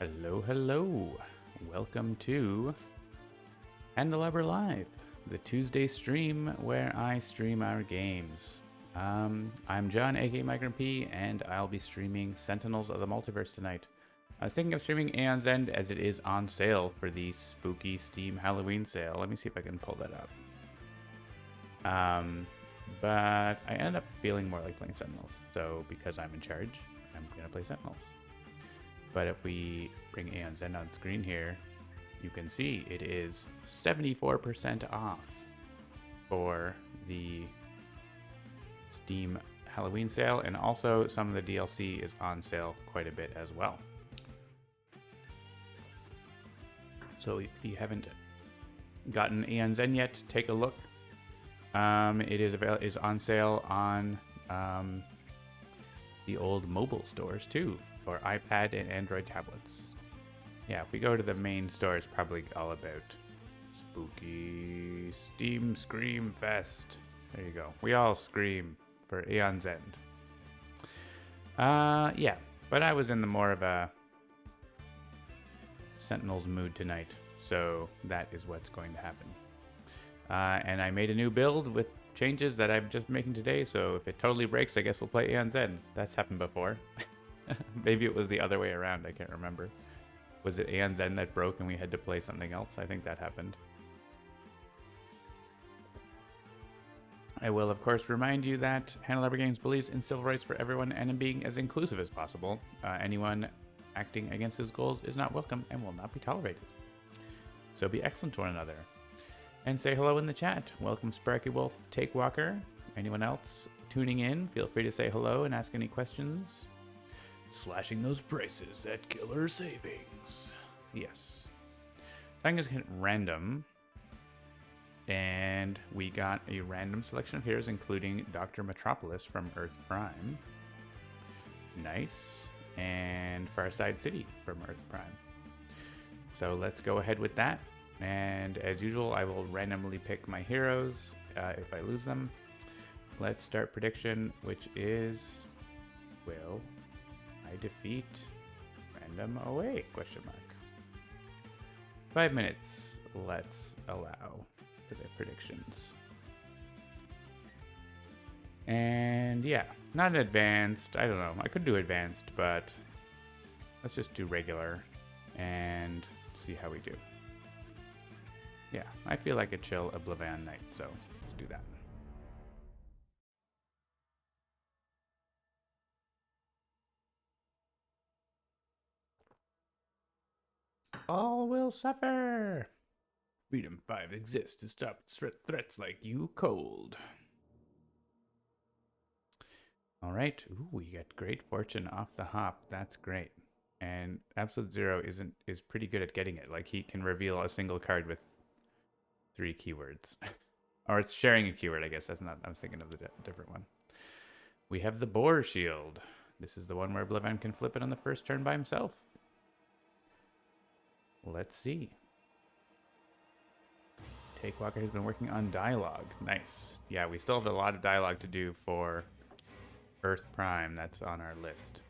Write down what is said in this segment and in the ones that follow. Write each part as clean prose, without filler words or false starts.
Hello, hello. Welcome to Handelabra Live, the Tuesday stream where I stream our games. I'm John, aka Migrant P, and I'll be streaming Sentinels of the Multiverse tonight. I was thinking of streaming Aeon's End as it is on sale for the spooky Steam Halloween sale. Let me see if I can pull that up. But I ended up feeling more like playing Sentinels, so because I'm in charge, I'm gonna play Sentinels. But if we bring Aeon's End on screen here, you can see it is 74% off for the Steam Halloween sale, and also some of the DLC is on sale quite a bit as well. So if you haven't gotten Aeon's End yet, take a look. It is on sale on the old mobile stores too, for iPad and Android tablets. Yeah, if we go to the main store, it's probably all about spooky Steam Scream Fest. There you go. We all scream for Aeon's End. Yeah, but I was in the more of a Sentinels mood tonight, so that is what's going to happen. And I made a new build with changes that I'm just making today, so if it totally breaks, I guess we'll play Aeon's End. That's happened before. Maybe it was the other way around, I can't remember. Was it Aeon's End that broke and we had to play something else? I think that happened. I will, of course, remind you that Handelabra Games believes in civil rights for everyone and in being as inclusive as possible. Anyone acting against his goals is not welcome and will not be tolerated. So be excellent to one another. And say hello in the chat. Welcome Sparky Wolf, Take Walker. Anyone else tuning in, feel free to say hello and ask any questions. Slashing those prices at killer savings. Yes. So I'm going to hit random. And we got a random selection of heroes, including Dr. Metropolis from Earth Prime. Nice. And Farside City from Earth Prime. So let's go ahead with that. And as usual, I will randomly pick my heroes if I lose them. Let's start prediction, which is, will I defeat random away? Question mark. 5 minutes. Let's allow for the predictions. And yeah, not advanced. I don't know. I could do advanced, but let's just do regular and see how we do. Yeah, I feel like a chill Oblivion night, so let's do that. All will suffer. Freedom 5 exists to stop threats like you cold. All right. Ooh, we get great fortune off the hop. That's great. And Absolute Zero is pretty good at getting it. Like, he can reveal a single card with 3 keywords. Or it's sharing a keyword, I guess. That's not, I was thinking of the different one. We have the Boar Shield. This is the one where Oblivion can flip it on the first turn by himself. Let's see. Take Walker has been working on dialogue. Nice. Yeah, we still have a lot of dialogue to do for Earth Prime. That's on our list.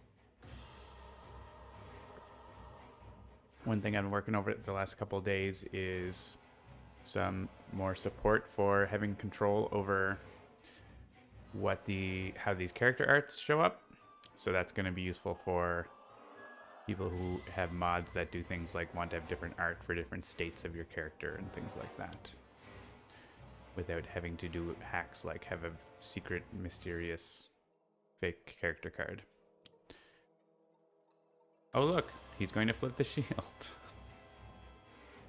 One thing I've been working over the last couple of days is some more support for having control over how these character arts show up. So that's going to be useful for people who have mods that do things like want to have different art for different states of your character and things like that, without having to do hacks like have a secret, mysterious, fake character card. Oh look, he's going to flip the shield.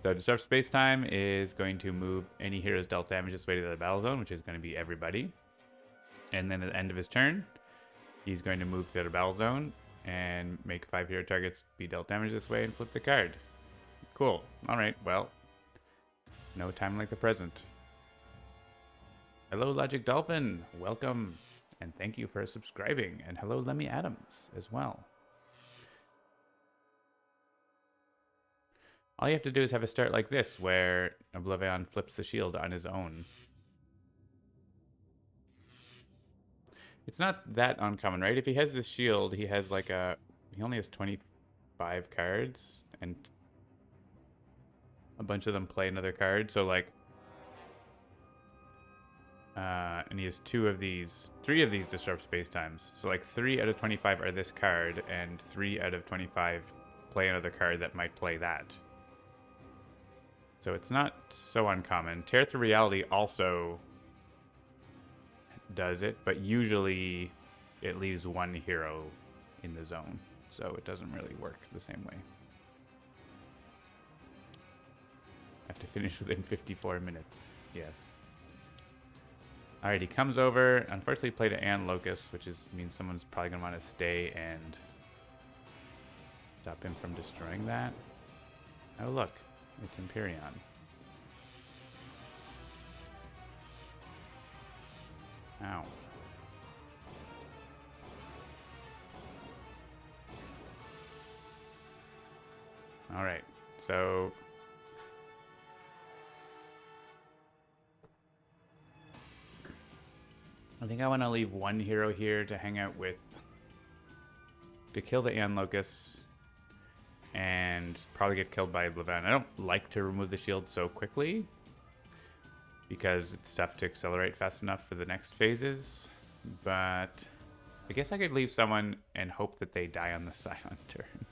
So Disrupt Space-Time is going to move any heroes dealt damage this way to the battle zone, which is going to be everybody. And then at the end of his turn, he's going to move to the battle zone and make 5 hero targets be dealt damage this way and flip the card. Cool. All right, well, no time like the present. Hello, Logic Dolphin. Welcome, and thank you for subscribing. And hello, Lemmy Adams, as well. All you have to do is have a start like this, where Oblivion flips the shield on his own. It's not that uncommon, right? If he has this shield, he has like he only has 25 5 cards, and a bunch of them play another card. So like, and he has 3 of these disrupt space times. So like 3 out of 25 are this card, and 3 out of 25 play another card that might play that. So it's not so uncommon. Tear Through Reality also does it, but usually it leaves 1 hero in the zone, so it doesn't really work the same way. Have to finish within 54 minutes. Yes. Alright, he comes over. Unfortunately, played an Locust, which means someone's probably going to want to stay and stop him from destroying that. Oh, look. It's Empyrean. Ow. Alright, so I think I want to leave 1 hero here to hang out with, to kill the Aeon Locust and probably get killed by Levan. I don't like to remove the shield so quickly because it's tough to accelerate fast enough for the next phases, but I guess I could leave someone and hope that they die on the Scion turn.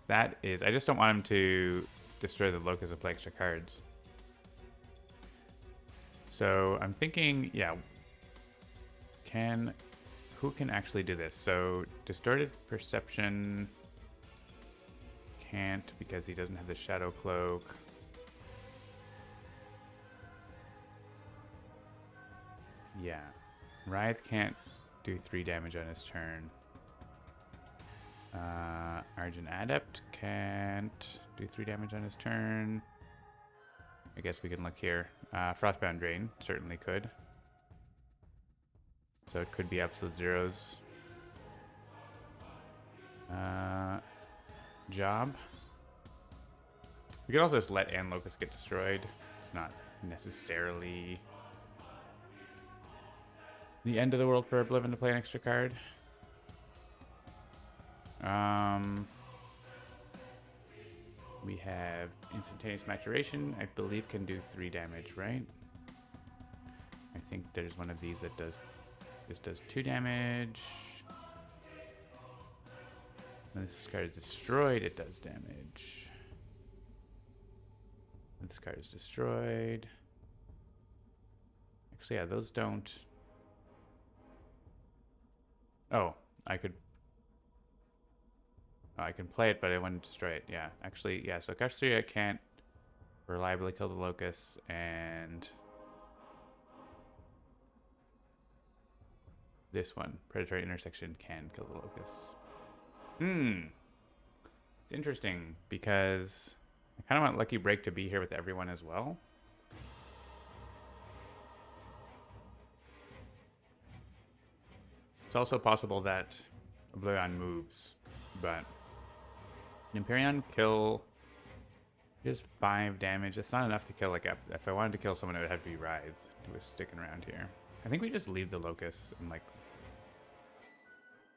That is, I just don't want him to destroy the Locust and play extra cards. So I'm thinking, yeah, who can actually do this? So Distorted Perception can't because he doesn't have the Shadow Cloak. Yeah, Writhe can't do 3 damage on his turn. Argent Adept can't do 3 damage on his turn. I guess we can look here. Frostbound Drain certainly could. So it could be absolute zeros. Job. We could also just let Aeon Locust get destroyed. It's not necessarily the end of the world for Oblivion to play an extra card. We have Instantaneous Maturation, I believe can do 3 damage, right? I think there's one of these that does, this does 2 damage. When this card is destroyed, it does damage. When this card is destroyed. Actually, yeah, those don't. Oh, I could. Oh, I can play it, but I wouldn't destroy it. Yeah, actually, yeah. So Kashria can't reliably kill the Locust, and this one, Predatory Intersection, can kill the Locust. It's interesting because I kind of want Lucky Break to be here with everyone as well. It's also possible that Oblivion moves, but Empyrean kill is 5 damage. That's not enough to kill. Like, if I wanted to kill someone, it would have to be Writhe, who was sticking around here. I think we just leave the Locust and, like,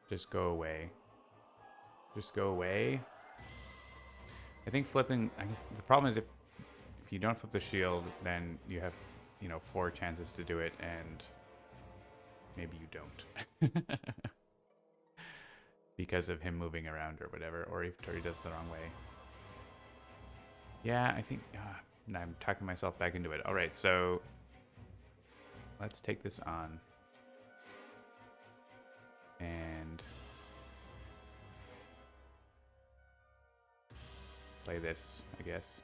just go away. Just go away. I think flipping... the problem is if you don't flip the shield, then you have, 4 chances to do it, and maybe you don't. Because of him moving around or whatever, or if Tori does it the wrong way. Yeah, I think... I'm talking myself back into it. Alright, so... let's take this on. And... play this, I guess.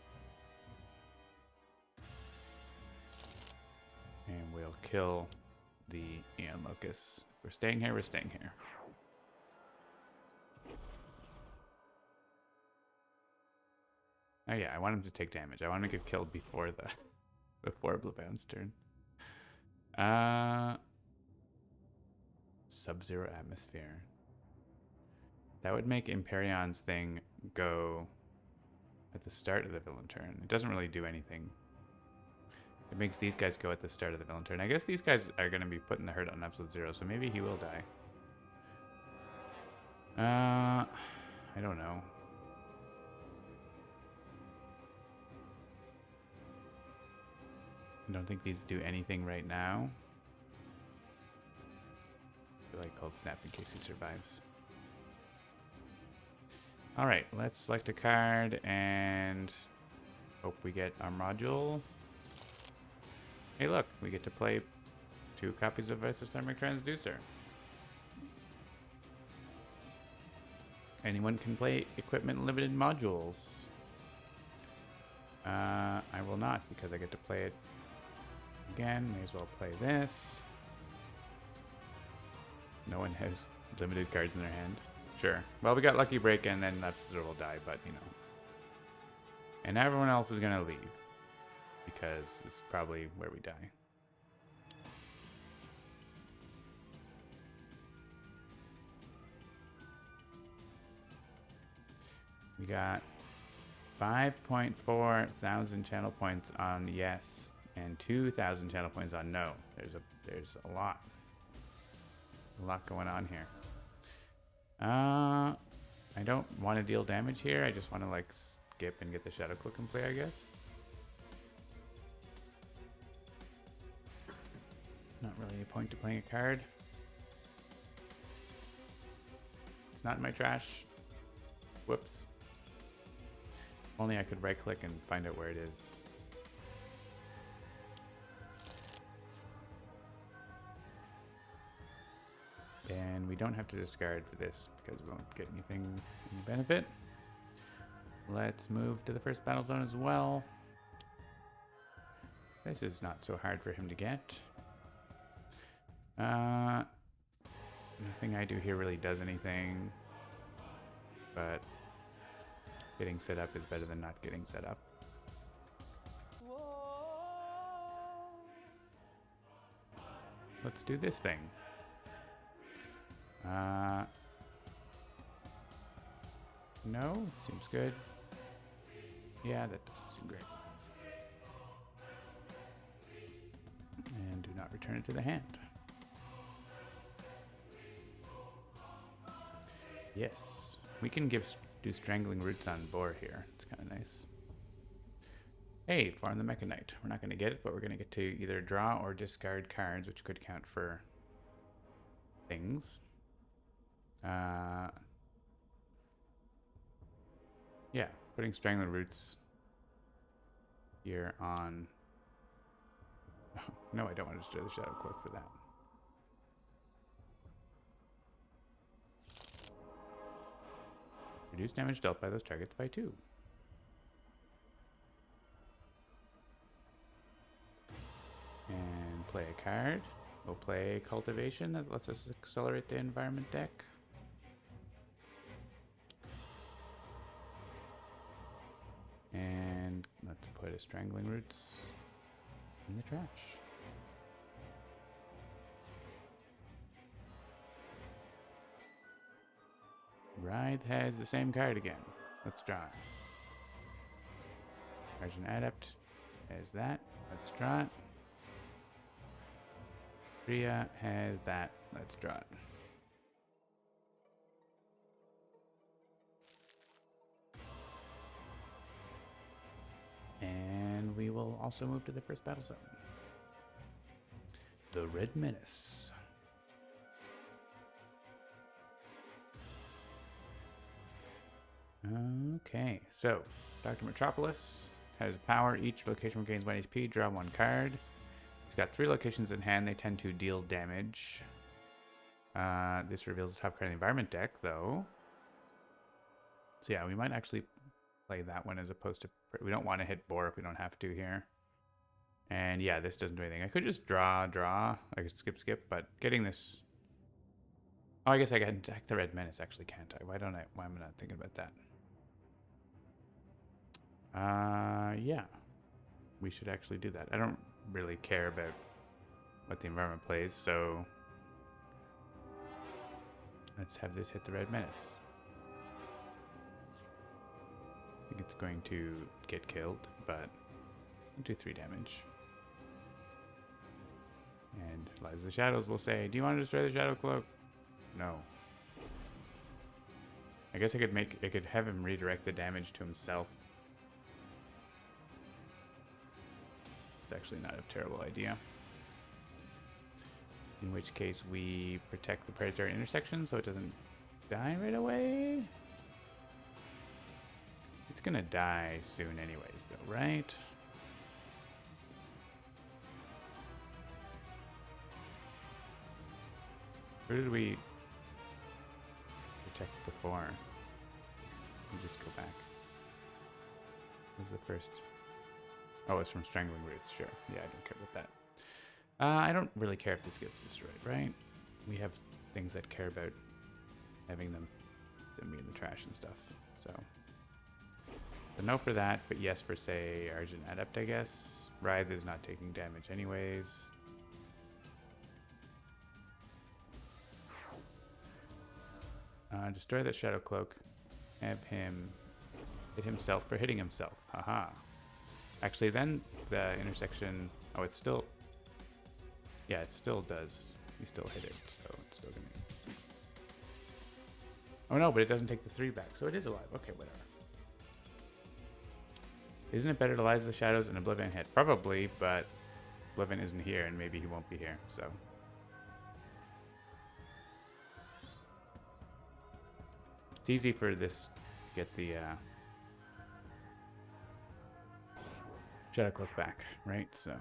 And we'll kill the Aeon Locust. We're staying here, we're staying here. Oh yeah, I want him to take damage. I want him to get killed before Oblivion's turn. Sub-Zero Atmosphere. That would make Empyrion's thing go at the start of the villain turn. It doesn't really do anything. It makes these guys go at the start of the villain turn. I guess these guys are going to be putting the hurt on Absolute Zero, so maybe he will die. I don't know. I don't think these do anything right now. I feel like Cold Snap in case he survives. Alright, let's select a card and hope we get our module. Hey look, we get to play 2 copies of Isothermic Transducer. Anyone can play equipment limited modules. I will not because I get to play it again. May as well play this. No one has limited cards in their hand. Sure. Well, we got Lucky Break and then Lapster will die, but you know. And everyone else is gonna leave because this is probably where we die. We got 5.4 thousand channel points on yes and 2,000 channel points on no. There's a lot going on here. I don't want to deal damage here. I just want to like skip and get the Shadow Cloak in play, I guess. Not really a point to playing a card. It's not in my trash. Whoops. Only I could right click and find out where it is. And we don't have to discard for this because we won't get anything any benefit. Let's move to the first battle zone as well. This is not so hard for him to get. Nothing I do here really does anything, but getting set up is better than not getting set up. Let's do this thing. No, seems good. Yeah, that doesn't seem great. And do not return it to the hand. Yes, we can do Strangling Roots on Boar here. It's kind of nice. Hey, farm the Mechanite. We're not going to get it, but we're going to get to either draw or discard cards, which could count for things. Yeah, putting Strangling Roots here on... Oh, no, I don't want to destroy the Shadow Cloak for that. Reduce damage dealt by those targets by 2. And play a card. We'll play Cultivation. That lets us accelerate the environment deck. And let's put a Strangling Roots in the trash. Writhe has the same card again. Let's draw. Argent Adept has that. Let's draw it. Rhea has that. Let's draw it. And we will also move to the first battle zone. The Red Menace. Okay, so Dr. Metropolis has power. Each location gains 1 HP. Draw 1 card. He's got 3 locations in hand. They tend to deal damage. This reveals the top card in the environment deck, though. So yeah, we might actually play that one as opposed to... We don't want to hit Boar if we don't have to here. And yeah, this doesn't do anything. I could just draw. I could skip, but getting this... Oh, I guess I can attack the Red Menace, actually, can't I? Why am I not thinking about that? Yeah. We should actually do that. I don't really care about what the environment plays, so... Let's have this hit the Red Menace. I think it's going to get killed, but I'll do 3 damage. And Lies of the Shadows will say, do you want to destroy the Shadow Cloak? No. I guess I could have him redirect the damage to himself. It's actually not a terrible idea. In which case we protect the predatory intersection so it doesn't die right away. It's gonna die soon anyways though, right? Where did we protect before? Let me just go back. This is the first. Oh, it's from Strangling Roots, sure. Yeah, I don't care about that. I don't really care if this gets destroyed, right? We have things that care about having them be in the trash and stuff, so. No for that, but yes for, say, Argent Adept, I guess. Writhe is not taking damage anyways. Destroy that Shadow Cloak. Have him hit himself for hitting himself. Haha. Actually, then the intersection... Oh, it's still... Yeah, it still does. You still hit it, so it's still gonna... Oh no, but it doesn't take the 3 back, so it is alive. Okay, whatever. Isn't it better to Lies of the Shadows and Oblivion hit? Probably, but Oblivion isn't here, and maybe he won't be here, so... It's easy for this get the Shadow Cloak back, right? So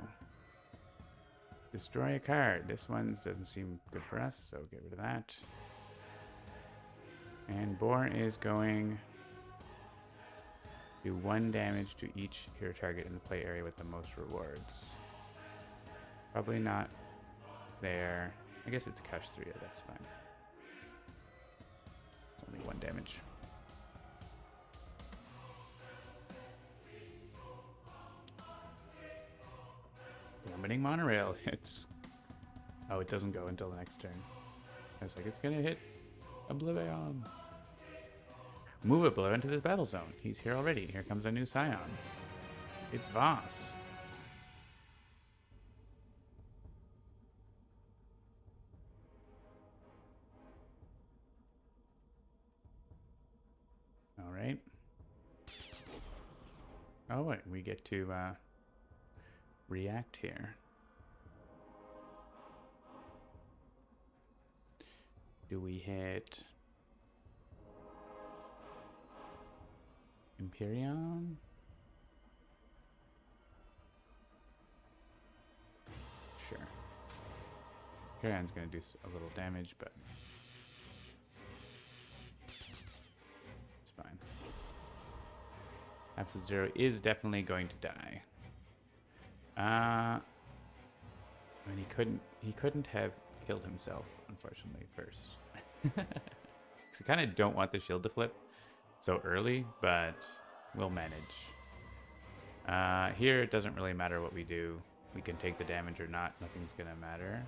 destroy a card. This one doesn't seem good for us, so get rid of that. And Boar is going to do 1 damage to each hero target in the play area with the most rewards. Probably not there. I guess it's Kush 3, that's fine. Only 1 damage. Plummeting monorail hits. Oh, it doesn't go until the next turn. I was like, it's gonna hit Oblivion. Move Oblivion to this battle zone. He's here already. Here comes a new Scion. It's Voss. Alright. Oh, wait, we get to react here. Do we hit Imperion? Sure. Imperion's gonna do a little damage, but it's fine. Absolute Zero is definitely going to die. I mean, he couldn't have killed himself, unfortunately, first. Because I kind of don't want the shield to flip so early, but we'll manage. Here, it doesn't really matter what we do. We can take the damage or not. Nothing's going to matter.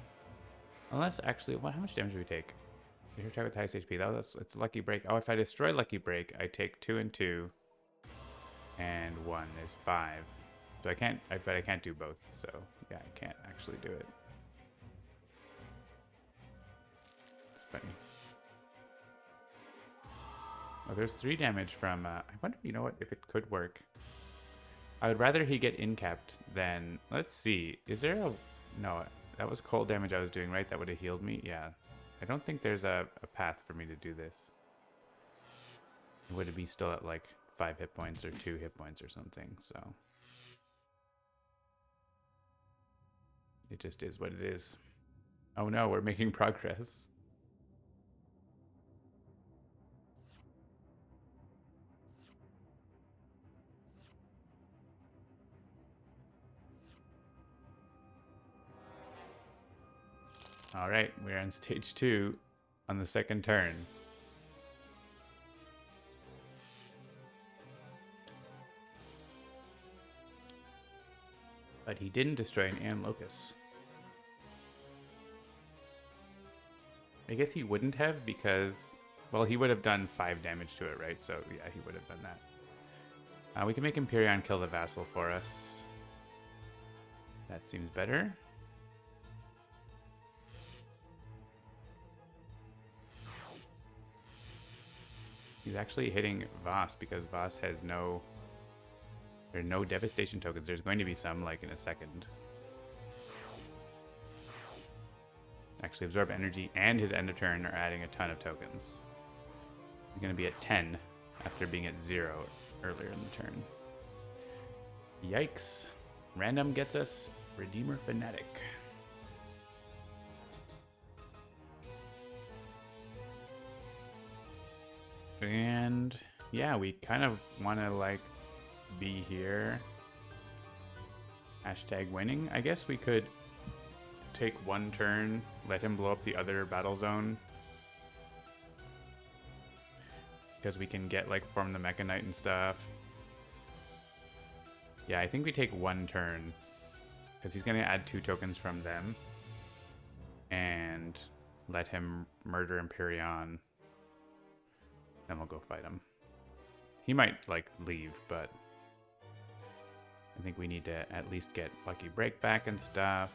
Unless, actually, how much damage do we take? Here, try with highest HP. It's Lucky Break. Oh, if I destroy Lucky Break, I take 2 and 2. And 1 is 5. So I can't, but I can't do both. So, yeah, I can't actually do it. It's funny. Oh, there's 3 damage from, I wonder, you know what, if it could work. I would rather he get incapped than, let's see, is there a, no, that was cold damage I was doing, right? That would have healed me? Yeah. I don't think there's a path for me to do this. Would it be still at like 5 hit points or 2 hit points or something, so. It just is what it is. Oh no, we're making progress. All right, we're on stage 2 on the 2nd turn. But he didn't destroy an Aeon Locus. I guess he wouldn't have because, well, he would have done 5 damage to it, right? So yeah, he would have done that. We can make Imperion kill the Vassal for us. That seems better. He's actually hitting Voss because Voss has no There are no devastation tokens. There's going to be some, like, in a second. Actually, absorb energy and his end of turn are adding a ton of tokens. He's going to be at 10 after being at 0 earlier in the turn. Yikes. Random gets us Redeemer Fanatic. And yeah, we kind of want to like be here. Hashtag winning. I guess we could take one turn, let him blow up the other battle zone. Because we can get like form the Mechanite and stuff. Yeah, I think we take one turn. Because he's going to add 2 tokens from them. And let him murder Empyreon. Then we'll go fight him. He might, like, leave, but I think we need to at least get Lucky Break back and stuff.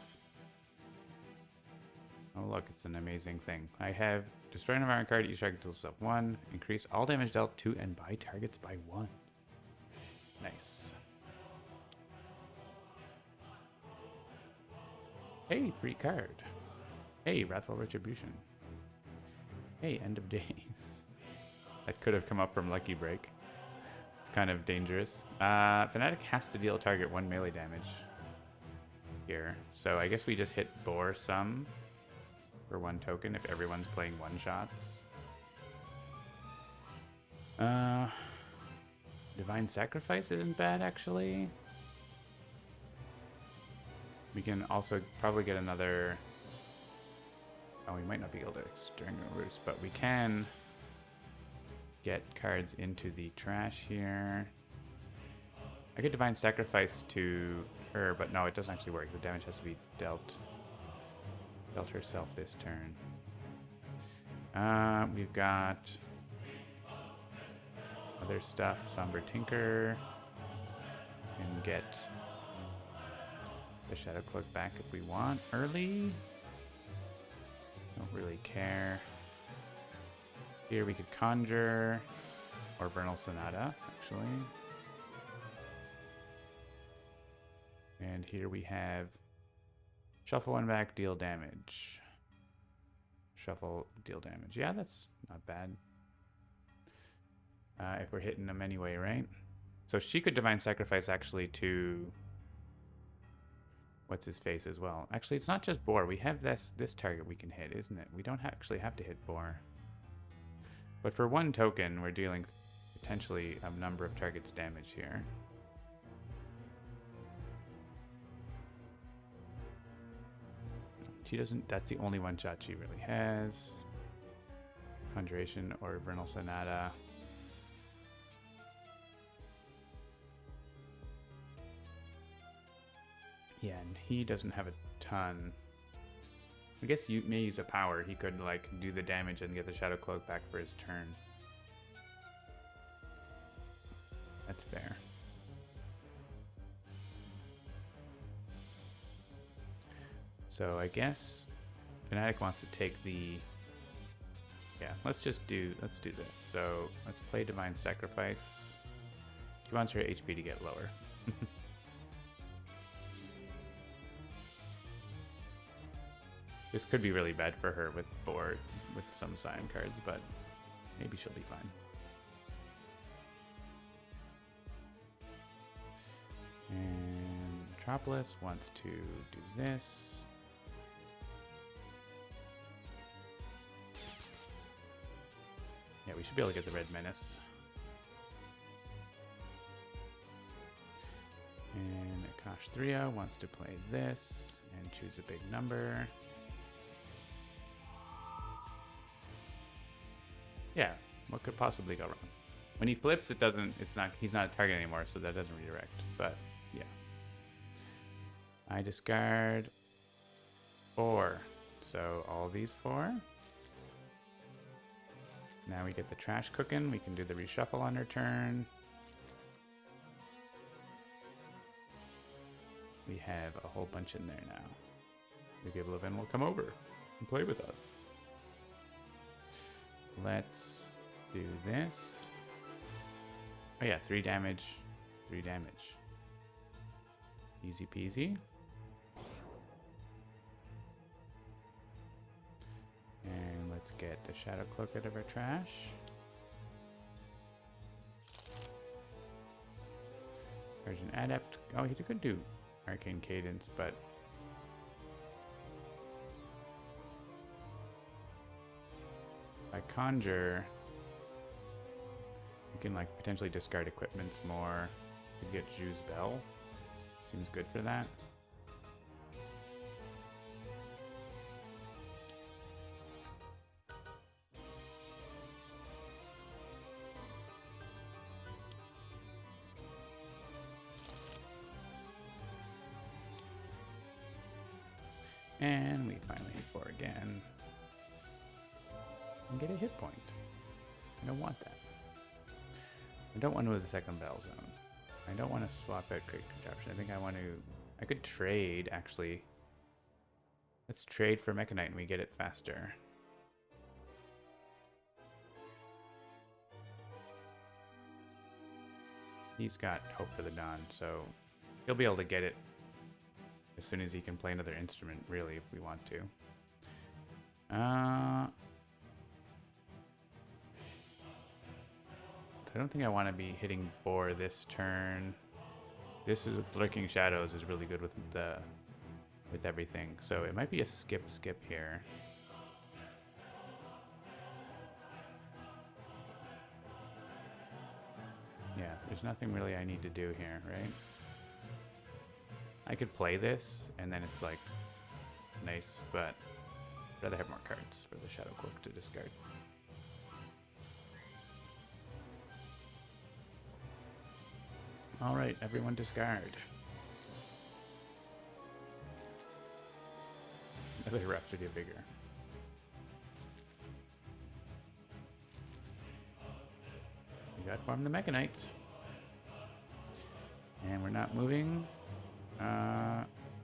Oh, look, it's an amazing thing. I have destroy an environment card, each target deals itself 1. Increase all damage dealt 2 and buy targets by 1. Nice. Hey, free card. Hey, Wrathful Retribution. Hey, End of Days. That could have come up from Lucky Break. It's kind of dangerous. Fnatic has to deal target 1 melee damage here. So I guess we just hit Boar some for 1 token if everyone's playing 1-shots. Divine Sacrifice isn't bad, actually. We can also probably get another... Oh, we might not be able to extinguish, but we can get cards into the trash here. I could Divine Sacrifice to her, but no, it doesn't actually work. The damage has to be dealt herself this turn. We've got other stuff. Somber Tinker. And get the Shadow Cloak back if we want early. Don't really care. Here we could Conjure or Vernal Sonata, actually. And here we have Shuffle 1 back, deal damage. Shuffle, deal damage. Yeah, that's not bad. If we're hitting them anyway, right? So she could Divine Sacrifice actually to... What's his face as well. Actually, it's not just Boar. We have this target we can hit, isn't it? We don't actually have to hit Boar. But for 1 token, we're dealing potentially a number of targets damage here. She doesn't... That's the only 1-shot she really has. Conjuration or Vernal Sonata. Yeah, and he doesn't have a ton. I guess you may use a power. He could like do the damage and get the Shadow Cloak back for his turn. That's fair. So I guess Fnatic wants to take the... Yeah, let's do this. So let's play Divine Sacrifice. She wants her HP to get lower. This could be really bad for her with board, with some Scion cards, but maybe she'll be fine. And Metropolis wants to do this. Yeah, we should be able to get the Red Menace. And Akash 3-0 wants to play this and choose a big number. Yeah, what could possibly go wrong? When he flips, he's not a target anymore, so that doesn't redirect, but yeah. I discard 4, so all these 4. Now we get the trash cooking, we can do the reshuffle on her turn. We have a whole bunch in there now. The Gable event will come over and play with us. Let's do this. Oh yeah, 3 damage, 3 damage. Easy peasy. And let's get the Shadow Cloak out of our trash. There's an Adept. Oh, he could do Arcane Cadence, but by Conjure, you can like potentially discard equipments more. You could get Ju's Bell. Seems good for that. And we finally hit 4 again. And get a hit point. I don't want that. I don't want to move the second Battle Zone. I don't want to swap out Great Contraption. I think I want to... I could trade, actually. Let's trade for Mechanite and we get it faster. He's got Hope for the Dawn, so he'll be able to get it as soon as he can play another instrument, really, if we want to. I don't think I want to be hitting Boar this turn. This is with Lurking Shadows is really good with everything. So it might be a skip here. Yeah, there's nothing really I need to do here, right? I could play this and then it's like nice, but I'd rather have more cards for the Shadow Cloak to discard. All right, everyone discard. Another Rhapsody of Vigor. We got Farm the Mechanite. And we're not moving.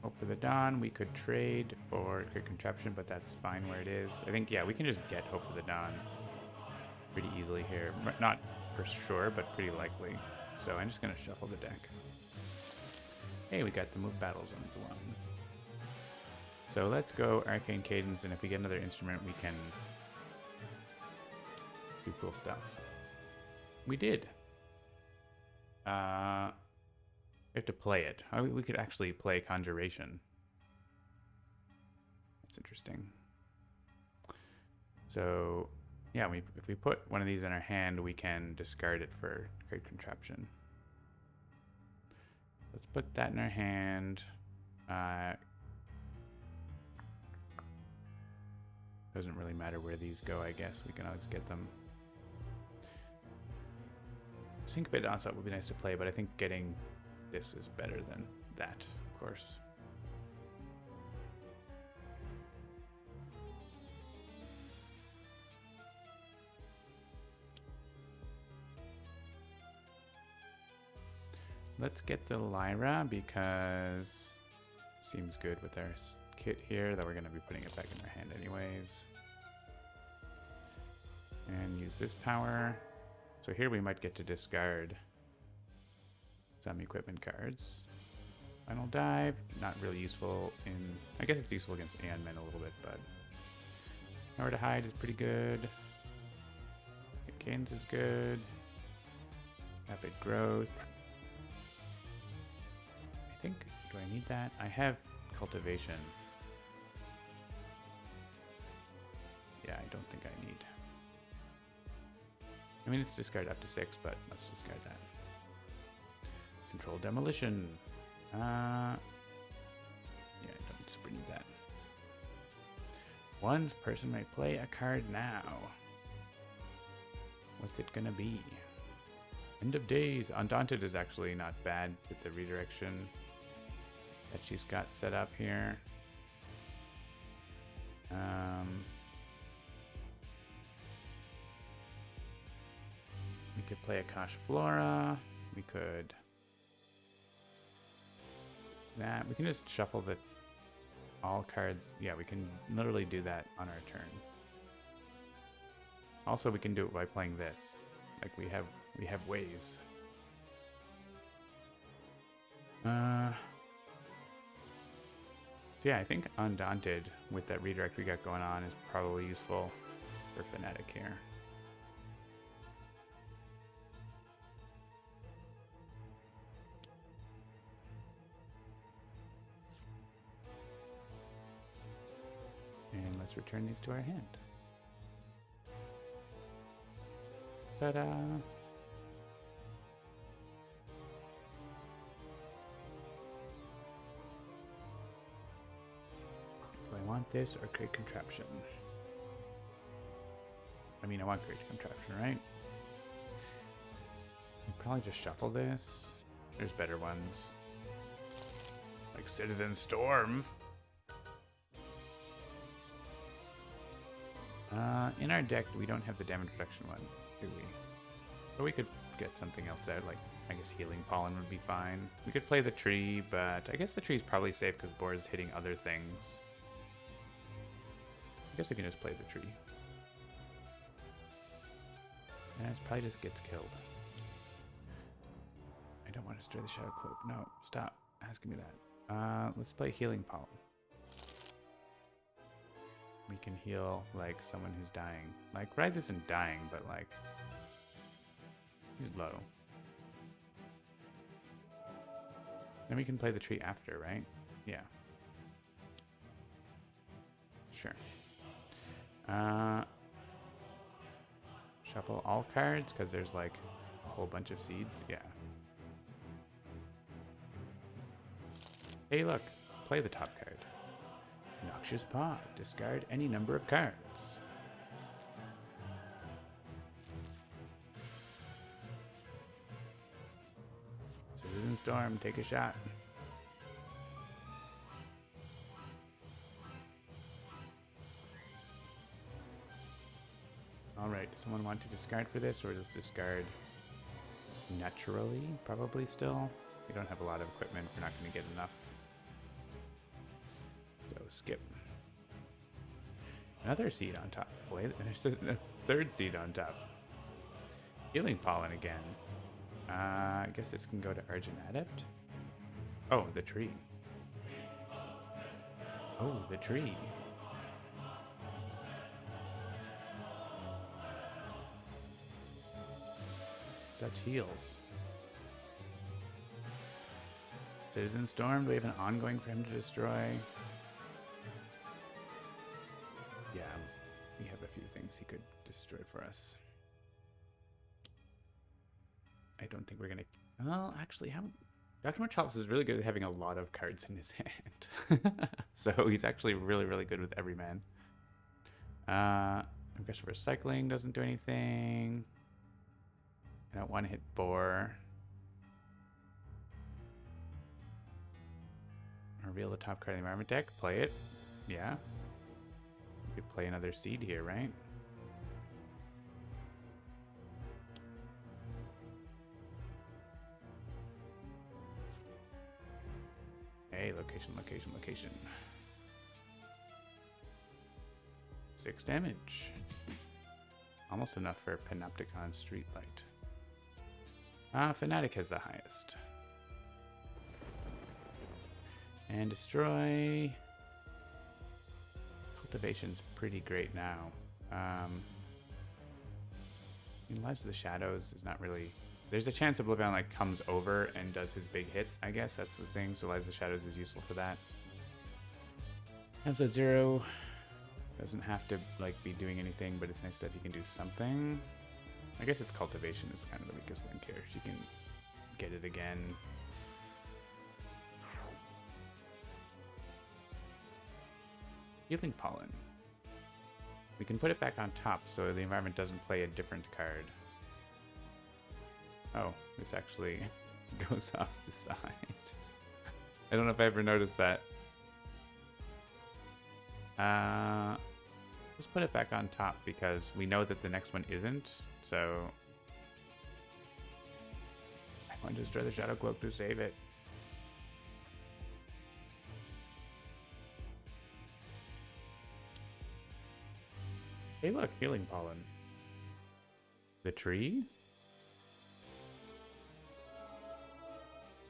Hope for the Dawn. We could trade for Great Contraption, but that's fine where it is. I think, yeah, we can just get Hope for the Dawn pretty easily here. Not for sure, but pretty likely. So I'm just going to shuffle the deck. Hey, we got the Move Battle Zones one. So let's go Arcane Cadence, and if we get another instrument, we can do cool stuff. We did. We have to play it. We could actually play Conjuration. That's interesting. So, yeah, if we put one of these in our hand, we can discard it for Great Contraption. Let's put that in our hand. Doesn't really matter where these go, I guess. We can always get them. Syncopate Onslaught would be nice to play, but I think getting this is better than that, of course. Let's get the Lyra because it seems good with our kit here that we're going to be putting it back in our hand anyways. And use this power. So here we might get to discard some equipment cards. Final Dive, not really useful in... I guess it's useful against Aeon Men a little bit, but... Nowhere to Hide is pretty good. Cadence is good. Rapid Growth. I think... Do I need that? I have Cultivation. Yeah, I don't think I need... I mean, it's discard up to 6, but let's discard that. Control Demolition. Yeah, I don't super need that. One person might play a card now. What's it gonna be? End of Days. Undaunted is actually not bad with the redirection that she's got set up here. We could play Akash Flora. We could... We can just shuffle the all cards. Yeah, we can literally do that on our turn. Also, we can do it by playing this. Like we have ways. So yeah, I think Undaunted with that redirect we got going on is probably useful for Fnatic here. And let's return these to our hand. Ta-da! Do I want this or create contraption? I mean, I want create contraption, right? I'd probably just shuffle this. There's better ones. Like Citizen Storm. In our deck, we don't have the damage reduction one, do we? But we could get something else out, like, I guess Healing Pollen would be fine. We could play the tree, but I guess the tree's probably safe because board is hitting other things. I guess we can just play the tree. And it probably just gets killed. I don't want to destroy the Shadow Cloak. No, stop asking me that. Let's play Healing Pollen. We can heal, like, someone who's dying. Like, Wraith isn't dying, but, like, he's low. Then we can play the tree after, right? Yeah. Sure. Shuffle all cards, because there's, like, a whole bunch of seeds. Yeah. Hey, look. Play the top card. Noxious Paw. Discard any number of cards. Citizen Storm, take a shot. Alright, does someone want to discard for this, or just discard naturally? Probably still. We don't have a lot of equipment, we're not going to get enough. So skip. Another seed on top. Wait, there's a third seed on top. Healing Pollen again. I guess this can go to Argent Adept. Oh, the tree. Oh, the tree. Such heals. Citizen Storm, do we have an ongoing for him to destroy? Yeah, we have a few things he could destroy for us. I don't think we're gonna... Well, actually, Dr. Marchalis is really good at having a lot of cards in his hand. So he's actually really, really good with every man. I guess recycling doesn't do anything. I don't want to hit Boar. Reveal the top card of the environment deck. Play it. Yeah. We could play another seed here, right? Hey, location, location, location. 6 damage. Almost enough for Panopticon Streetlight. Fnatic has the highest. And destroy. Cultivation's pretty great now. Lies of the Shadows is not really... There's a chance Oblivion like comes over and does his big hit, I guess. That's the thing. So Lies of the Shadows is useful for that. Episode 0 doesn't have to like be doing anything, but it's nice that he can do something. I guess its Cultivation is kind of the weakest link here. She can get it again. Healing Pollen. We can put it back on top so the environment doesn't play a different card. Oh, this actually goes off the side. I don't know if I ever noticed that. Let's put it back on top because we know that the next one isn't, so... I want to destroy the Shadow Cloak to save it. Hey look, Healing Pollen. The tree?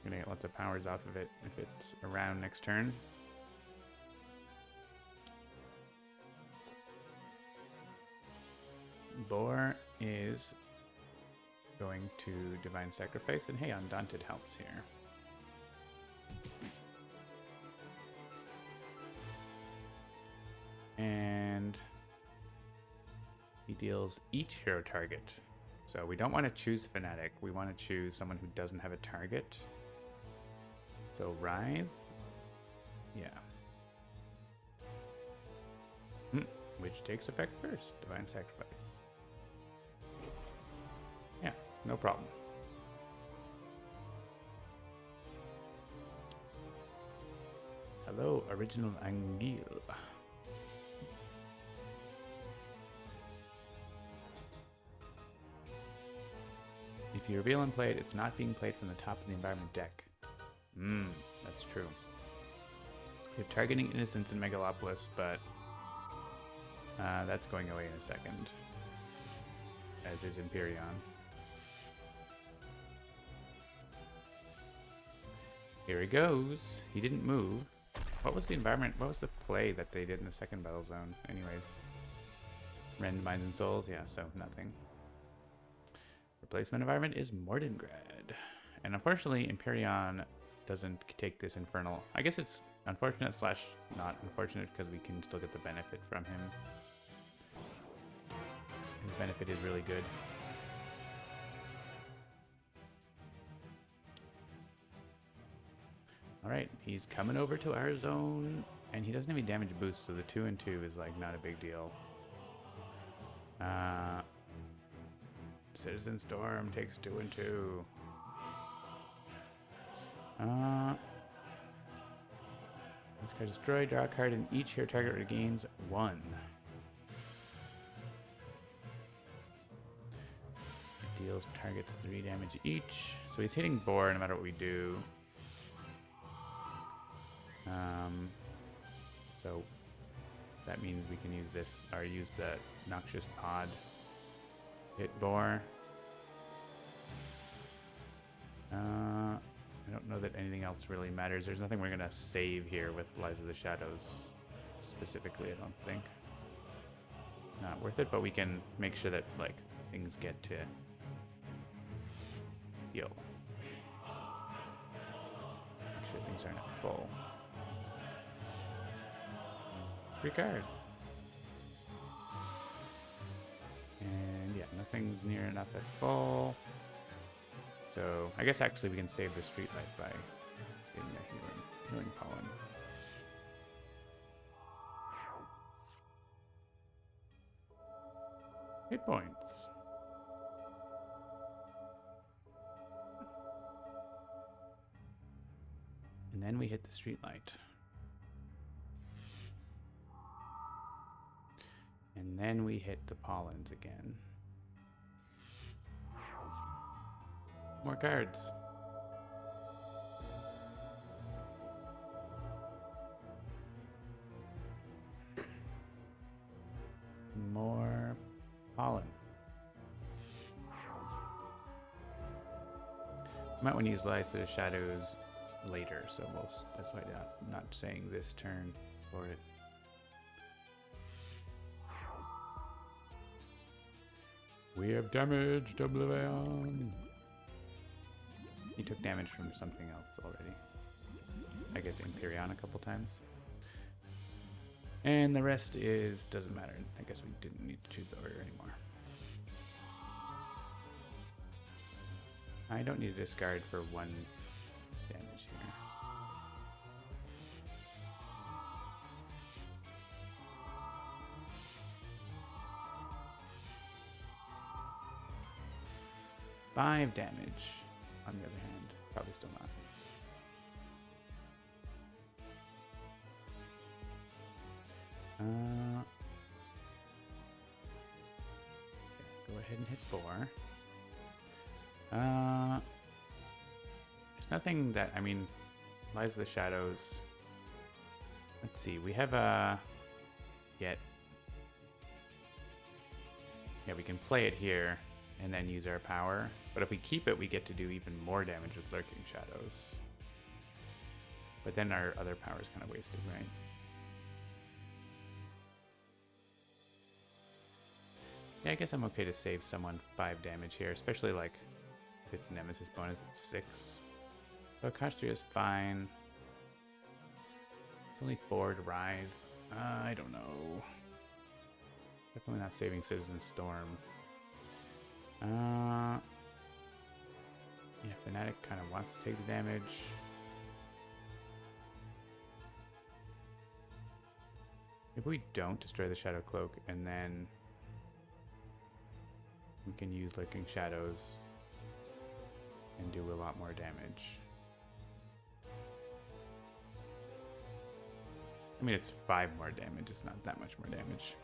Gonna get lots of powers off of it if it's around next turn. Boar is going to Divine Sacrifice, and hey, Undaunted helps here. And he deals each hero target. So we don't want to choose Fnatic. We want to choose someone who doesn't have a target. So Writhe. Yeah. Which takes effect first. Divine Sacrifice. Yeah, no problem. Hello, Original Anguille. If you reveal and play it, it's not being played from the top of the environment deck. That's true. We have Targeting Innocence in Megalopolis, but that's going away in a second. As is Empyrean. Here he goes. He didn't move. What was the environment? What was the play that they did in the second battle zone? Anyways. Rend, Minds, and Souls? Yeah, so nothing. Replacement environment is Mordengrad. And unfortunately, Empyrean doesn't take this Infernal. I guess it's unfortunate slash not unfortunate because we can still get the benefit from him. His benefit is really good. Alright, he's coming over to our zone, and he doesn't have any damage boost, so the 2 and 2 is like not a big deal. Citizen Storm takes 2 and 2. This card destroy, draw a card, and each hero target regains 1. It deals targets 3 damage each. So he's hitting Boar no matter what we do. So that means we can use this, or use the Noxious Pod. Hit Boar. I don't know that anything else really matters. There's nothing we're gonna save here with Lies of the Shadows specifically, I don't think. It's not worth it, but we can make sure that like things get to heal. Make sure things aren't at full. Free card. And yeah, nothing's near enough at full. So I guess actually we can save the Streetlight by getting the healing pollen. Hit points. And then we hit the Streetlight. And then we hit the pollens again. More cards. More pollen. Might want to use Life of the Shadows later, so that's why I'm not saying this turn for it. We have damaged Oblivion. He took damage from something else already. I guess Empyrean a couple times. And the rest doesn't matter. I guess we didn't need to choose the order anymore. I don't need to discard for 1 damage here. Five damage, on the other hand. Probably still not. Go ahead and hit 4. There's nothing that, I mean, Lies of the Shadows. Let's see, we have a Yeah, we can play it here and then use our power. But if we keep it, we get to do even more damage with Lurking Shadows. But then our other power is kind of wasted, right? Yeah, I guess I'm okay to save someone 5 damage here, especially like if it's Nemesis bonus at 6. So Akash 3 is fine. It's only 4 to rise. I don't know. Definitely not saving Citizen Storm. Yeah, Fnatic kind of wants to take the damage. If we don't destroy the Shadow Cloak, and then we can use Lurking Shadows and do a lot more damage. I mean, it's 5 more damage. It's not that much more damage.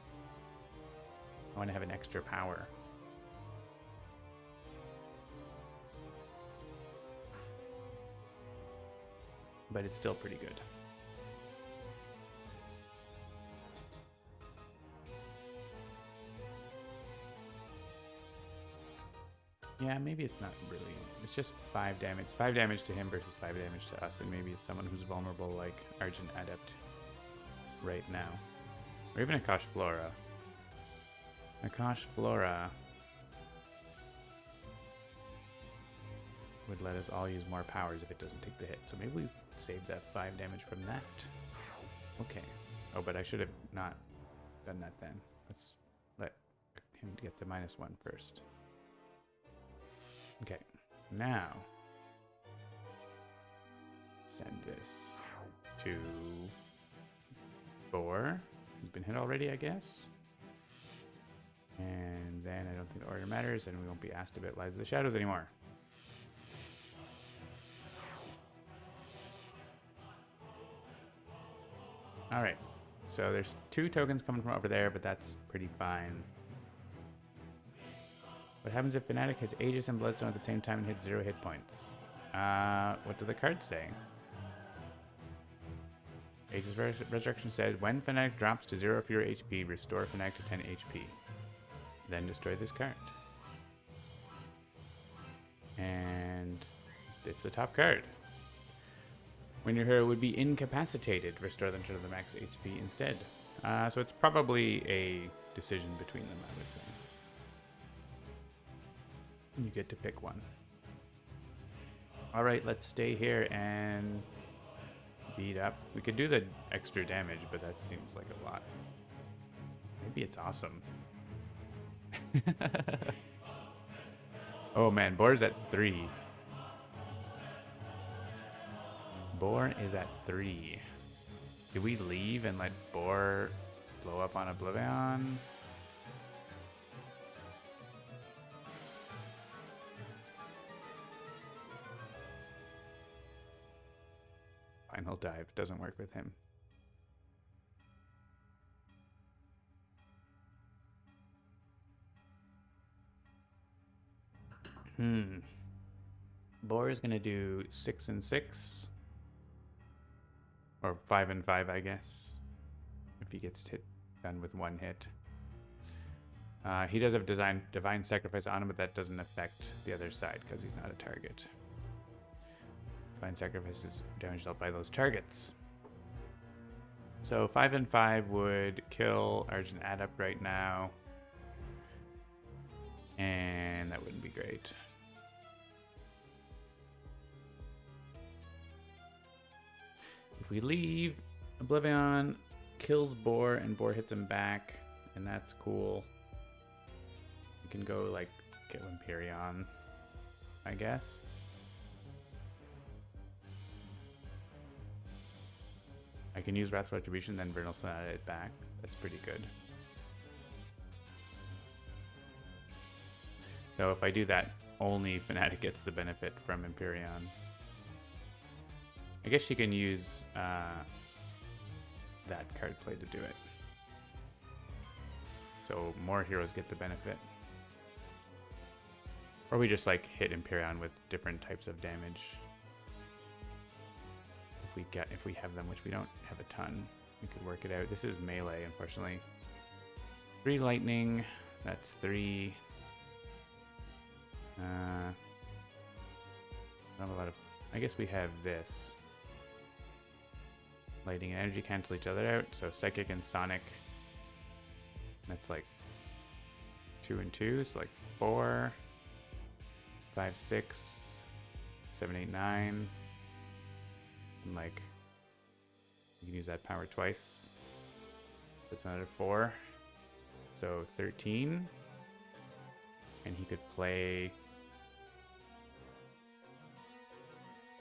I want to have an extra power. But it's still pretty good. Yeah, maybe it's not really. It's just 5 damage. It's 5 damage to him versus 5 damage to us, and maybe it's someone who's vulnerable like Argent Adept right now. Or even Akash Flora. Akash Flora would let us all use more powers if it doesn't take the hit. So maybe we save that 5 damage from that. Okay. Oh, but I should have not done that then. Let's let him get the -1 first. Okay. Now, send this to Thor, who's been hit already, I guess. And then I don't think the order matters, and we won't be asked about Lies of the Shadows anymore. Alright, so there's 2 tokens coming from over there, but that's pretty fine. What happens if Fnatic has Aegis and Bloodstone at the same time and hits 0 hit points? What do the cards say? Aegis Resurrection says, when Fnatic drops to 0 or fewer HP, restore Fnatic to 10 HP. Then destroy this card. And it's the top card. When your hero would be incapacitated, restore them to the max HP instead. So it's probably a decision between them, I would say. You get to pick one. Alright, let's stay here and beat up. We could do the extra damage, but that seems like a lot. Maybe it's awesome. Oh man, Boar's at 3. Boar is at 3. Do we leave and let Boar blow up on Oblivion? Final dive doesn't work with him. Boar is gonna do 6 and 6. Or 5 and 5, I guess. If he gets done with 1 hit. He does have Divine Sacrifice on him, but that doesn't affect the other side because he's not a target. Divine Sacrifice is damage dealt by those targets. So 5 and 5 would kill Argent Adept right now. And that wouldn't be great. If we leave, Oblivion kills Boar and Boar hits him back, and that's cool. We can go like kill Empyrean, I guess. I can use Wrathful Retribution, then Vernal Sonata it back. That's pretty good. So if I do that, only Fnatic gets the benefit from Empyrean. I guess she can use that card play to do it. So more heroes get the benefit. Or we just like hit Empyrean with different types of damage. If we have them, which we don't have a ton, we could work it out. This is melee, unfortunately. 3 lightning, that's 3. Not a lot of. I guess we have this. Lighting and energy cancel each other out, so psychic and sonic. That's like 2 and 2, so like 4, 5, 6, 7, 8, 9. And like, you can use that power twice. That's another 4. So 13. And he could play...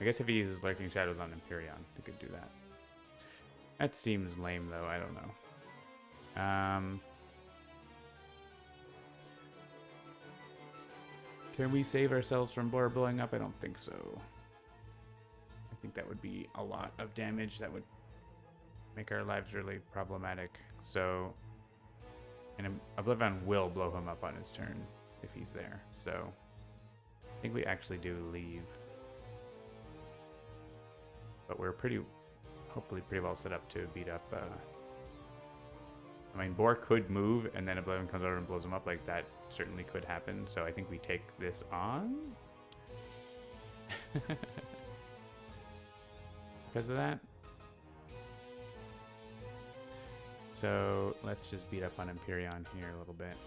I guess if he uses Lurking Shadows on Empyrean, he could do that. That seems lame, though. I don't know. Can we save ourselves from Boar blowing up? I don't think so. I think that would be a lot of damage. That would make our lives really problematic. So, and Oblivion will blow him up on his turn if he's there. So, I think we actually do leave. But we're hopefully pretty well set up to beat up. I mean, Boar could move, and then Oblivion comes over and blows him up. Like, that certainly could happen. So I think we take this on. Because of that. So let's just beat up on Empyrean here a little bit.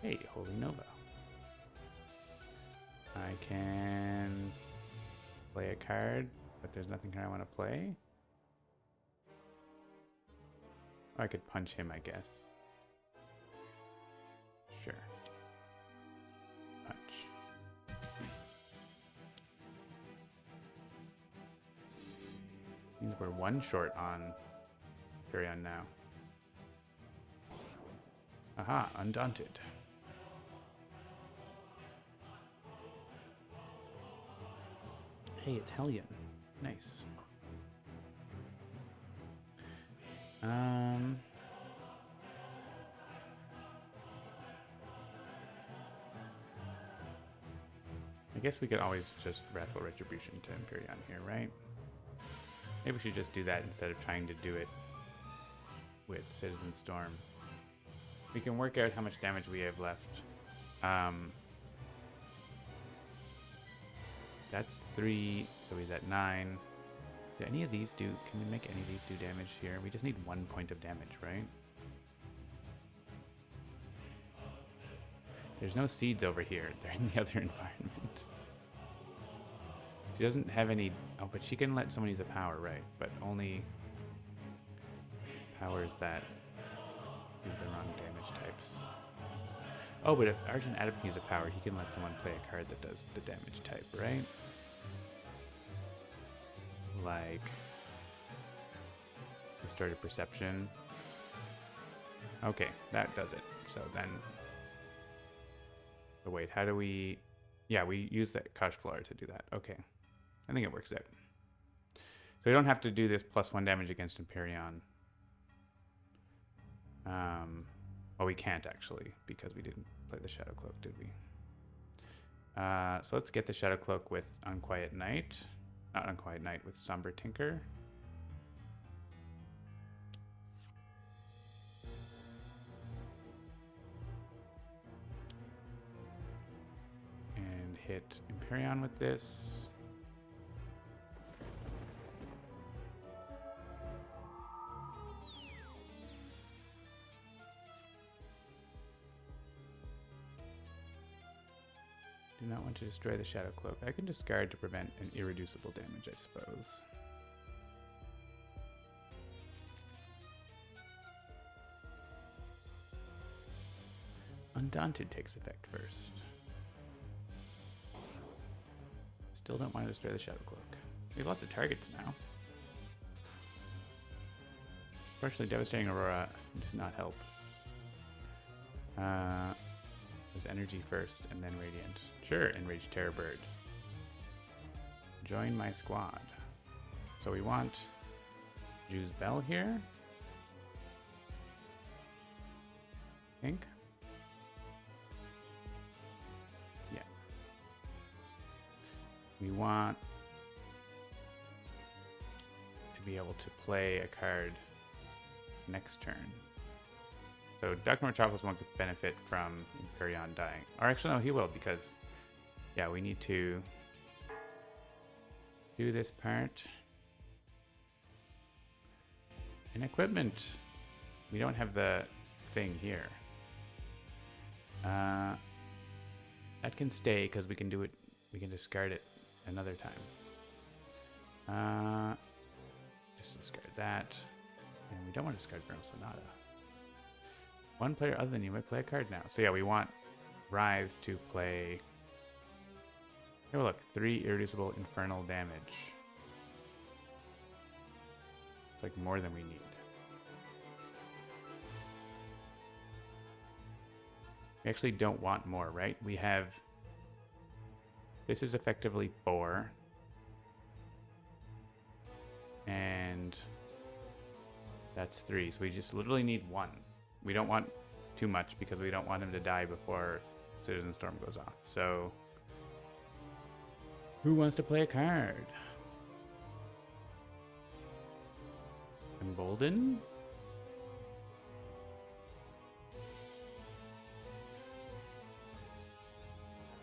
Hey, Holy Nova. I can play a card, but there's nothing here I want to play. Or I could punch him, I guess. Sure. Punch. Means we're 1 short on Empyrean now. Aha, Undaunted. Hey, it's Hellion. Nice. I guess we could always just Wrathful Retribution to Empyrean here, right? Maybe we should just do that instead of trying to do it with Citizen Storm. We can work out how much damage we have left. That's 3, so he's at 9. Do any of these do... Can we make any of these do damage here? We just need 1 point of damage, right? There's no seeds over here. They're in the other environment. She doesn't have any... Oh, but she can let someone use a power, right? But only powers that do the wrong damage types. Oh, but if Arjun Adam can use a power, he can let someone play a card that does the damage type, right? Like Distorted Perception. Okay, that does it. So then... Oh, wait, how do we... Yeah, we use that Kosh Flora to do that. Okay. I think it works out. So we don't have to do this +1 damage against Empyrean. Well, we can't actually, because we didn't play the Shadow Cloak, did we? So let's get the Shadow Cloak with Unquiet Night. Not Unquiet Night, with Somber Tinker. And hit Empyrean with this. Do not want to destroy the Shadow Cloak. I can discard to prevent an irreducible damage, I suppose. Undaunted takes effect first. Still don't want to destroy the Shadow Cloak. We have lots of targets now. Unfortunately, Devastating Aurora does not help. There's Energy first, and then Radiant. Sure, Enraged Terrorbird. Join my squad. So we want Jew's Bell here. I think. Yeah. We want to be able to play a card next turn. So Dr. Metropolis won't benefit from Imperion dying. Or actually, no, he will, because, yeah, we need to do this part. And equipment. We don't have the thing here. That can stay, because we can do it, we can discard it another time. Just discard that. And we don't want to discard Vernal Sonata. One player other than you might play a card now. So yeah, we want Writhe to play... Here, look. 3 irreducible infernal damage. It's like more than we need. We actually don't want more, right? We have... This is effectively 4. And that's 3. So we just literally need 1. We don't want too much because we don't want him to die before Citizen Storm goes off. So who wants to play a card? Embolden?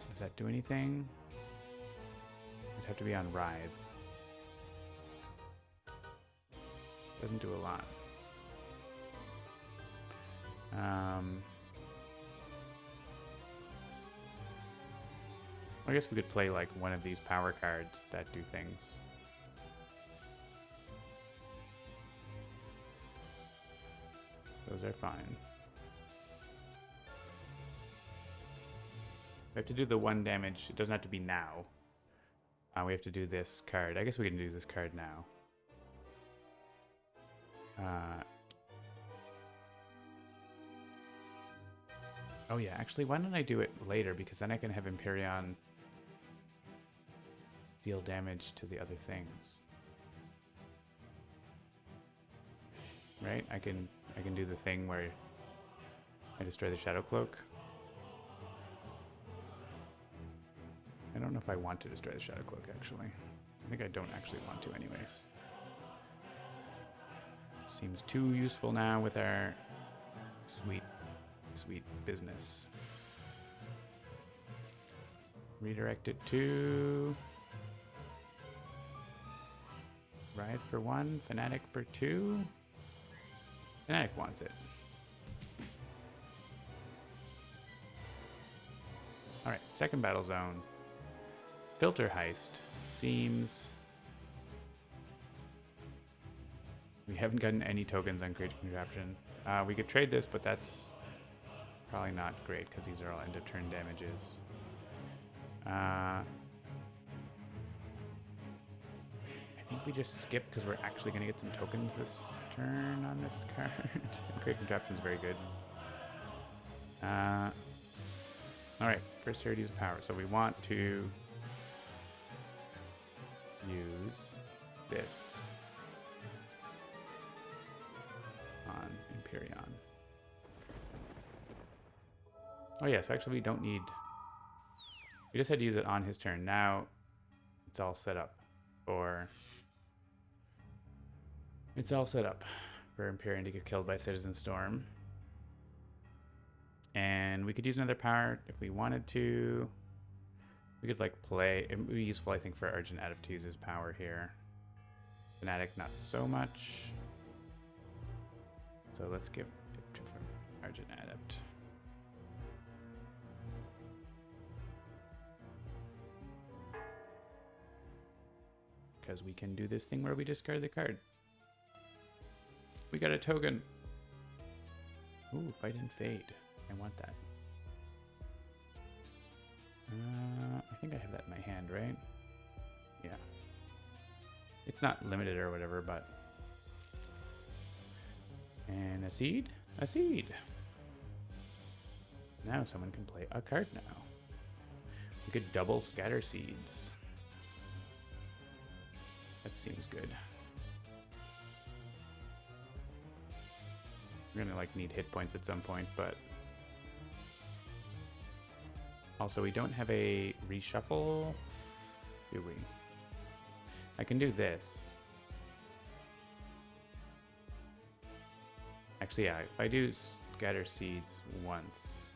Does that do anything? It'd have to be on Writhe. Doesn't do a lot. I guess we could play like one of these power cards that do things. Those are fine. We have to do the 1 damage. It doesn't have to be now. We have to do this card. I guess we can do this card now. Oh yeah, actually, why don't I do it later? Because then I can have Imperion deal damage to the other things. Right? I can do the thing where I destroy the Shadow Cloak. I don't know if I want to destroy the Shadow Cloak, actually. I think I don't actually want to anyways. Seems too useful now with our sweet business. Redirect it to Writhe for 1, Fanatic for 2. Fanatic wants it. Alright, second battle zone. Filter Heist seems... We haven't gotten any tokens on Creature Contraption. We could trade this, but that's probably not great because these are all end of turn damages. I think we just skip because we're actually going to get some tokens this turn on this card. Creature Contraption is very good. Alright, first here to use power. So we want to use this on Imperion. Oh yeah, so actually we don't need... We just had to use it on his turn. Now it's all set up for... It's all set up for Imperion to get killed by Citizen Storm. And we could use another power if we wanted to. We could like play... It would be useful, I think, for Urgent Adept to use his power here. Fanatic, not so much. So let's give it to Urgent Adept. Because we can do this thing where we discard the card. We got a token. Ooh, Fight and Fade. I want that. I think I have that in my hand, right? Yeah. It's not limited or whatever, but... And a seed? A seed! Now someone can play a card now. We could double Scatter Seeds. That seems good. We're gonna like need hit points at some point, but... Also, we don't have a reshuffle, do we? I can do this. Actually, yeah, if I do scatter seeds once.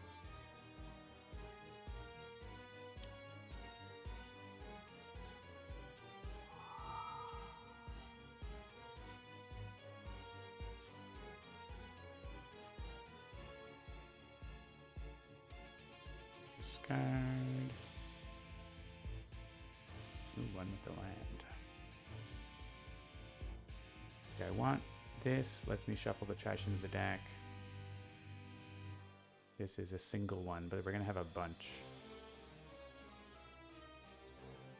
Discard. Ooh, one with the land. Okay, I want this. Lets me shuffle the trash into the deck. This is a single one, but we're going to have a bunch.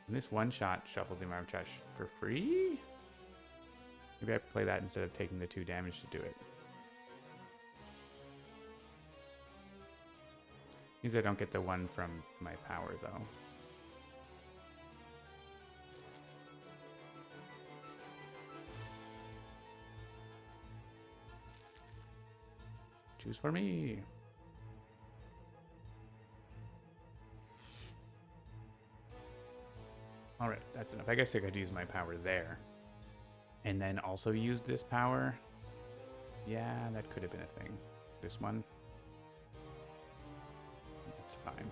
And this one shot shuffles the amount of trash for free? Maybe I play that instead of taking the 2 damage to do it. Means I don't get the 1 from my power, though. Choose for me. All right, that's enough. I guess I could use my power there. And then also use this power. Yeah, that could have been a thing. This one. That's fine.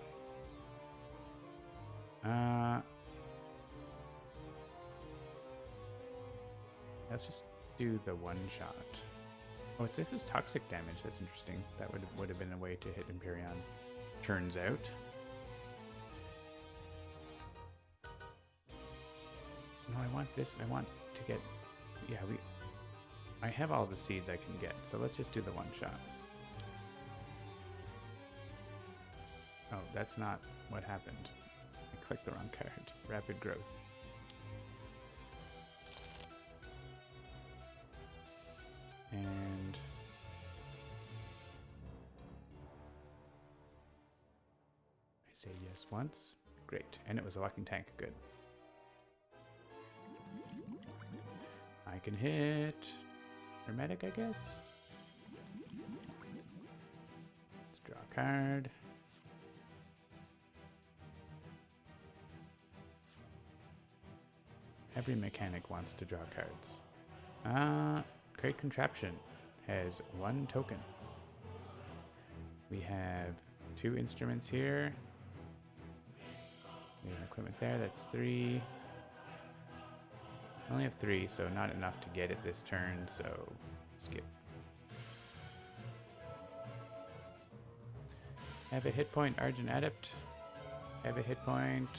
Let's just do the one shot. Oh, this is toxic damage. That's interesting. That would have been a way to hit Empyrean. Turns out. No, I want this. I want to get... Yeah, I have all the seeds I can get, so let's just do the one shot. Oh, that's not what happened. I clicked the wrong card. Rapid growth. And... I say yes once. Great. And it was a walking tank. Good. I can hit Hermetic, I guess. Let's draw a card. Every mechanic wants to draw cards. Great Contraption has 1 token. We have 2 instruments here. We have equipment there, that's 3. I only have 3, so not enough to get it this turn, so skip. Have a hit point, Argent Adept. Have a hit point,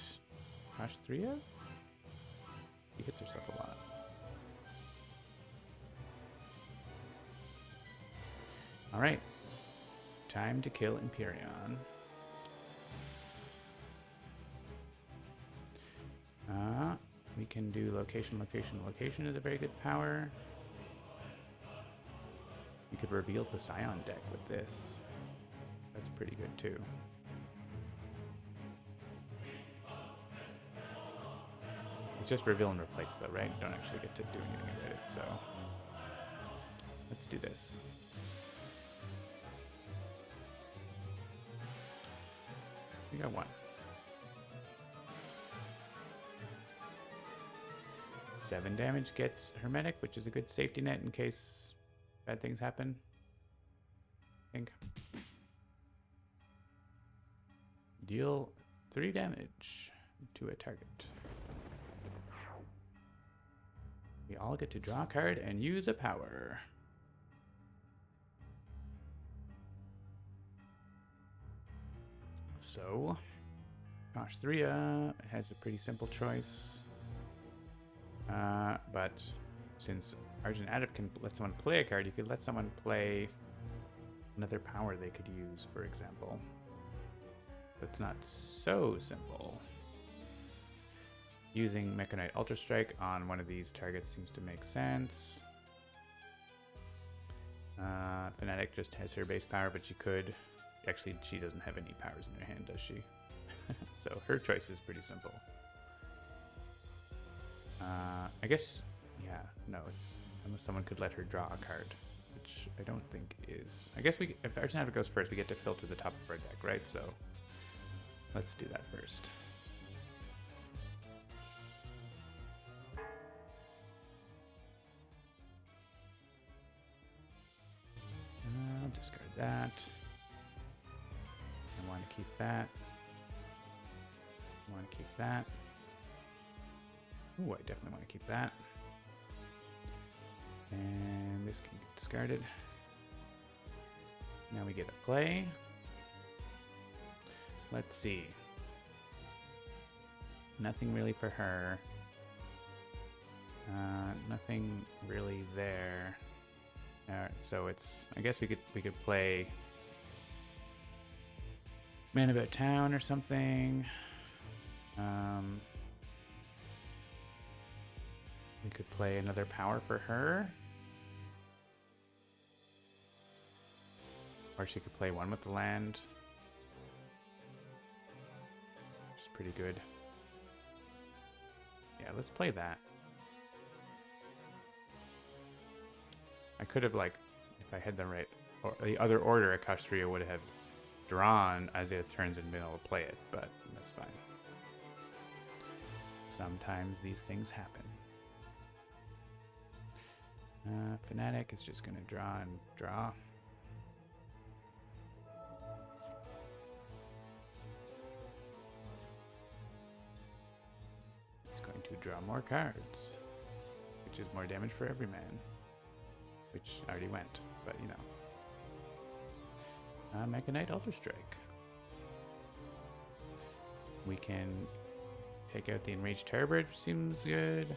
Ashthria? He hits herself a lot. Alright. Time to kill Empyrean. We can do location, location, location is a very good power. You could reveal the Scion deck with this. That's pretty good too. It's just reveal and replace though, right? Don't actually get to do anything with it, so let's do this. We got 1. 7 damage gets Hermetic, which is a good safety net in case bad things happen. I think. Deal 3 damage to a target. We all get to draw a card and use a power. So, Ashthria has a pretty simple choice. But since Argent Adept can let someone play a card, you could let someone play another power they could use, for example. That's not so simple. Using Mechanite Ultra Strike on one of these targets seems to make sense. Fnatic just has her base power, but she could... Actually, she doesn't have any powers in her hand, does she? So her choice is pretty simple. I guess, yeah, no, it's unless someone could let her draw a card, which I don't think is. I guess if Argent Adept goes first, we get to filter the top of our deck, right? So let's do that first. I'll discard that. I want to keep that. I want to keep that. Ooh, I definitely want to keep that. And this can get discarded. Now we get a play. Let's see. Nothing really for her. Nothing really there. So it's. I guess we could play Man About Town or something. We could play another power for her. Or she could play one with the land. Which is pretty good. Yeah, let's play that. I could have, like, if I had the right, or the other order, Ekastria would have drawn as it turns and been able to play it, but that's fine. Sometimes these things happen. Fnatic is just going to draw and draw. It's going to draw more cards, which is more damage for every man. Which already went, but you know. Mega Knight Ultra Strike. We can take out the Enraged Terrorbird, which seems good.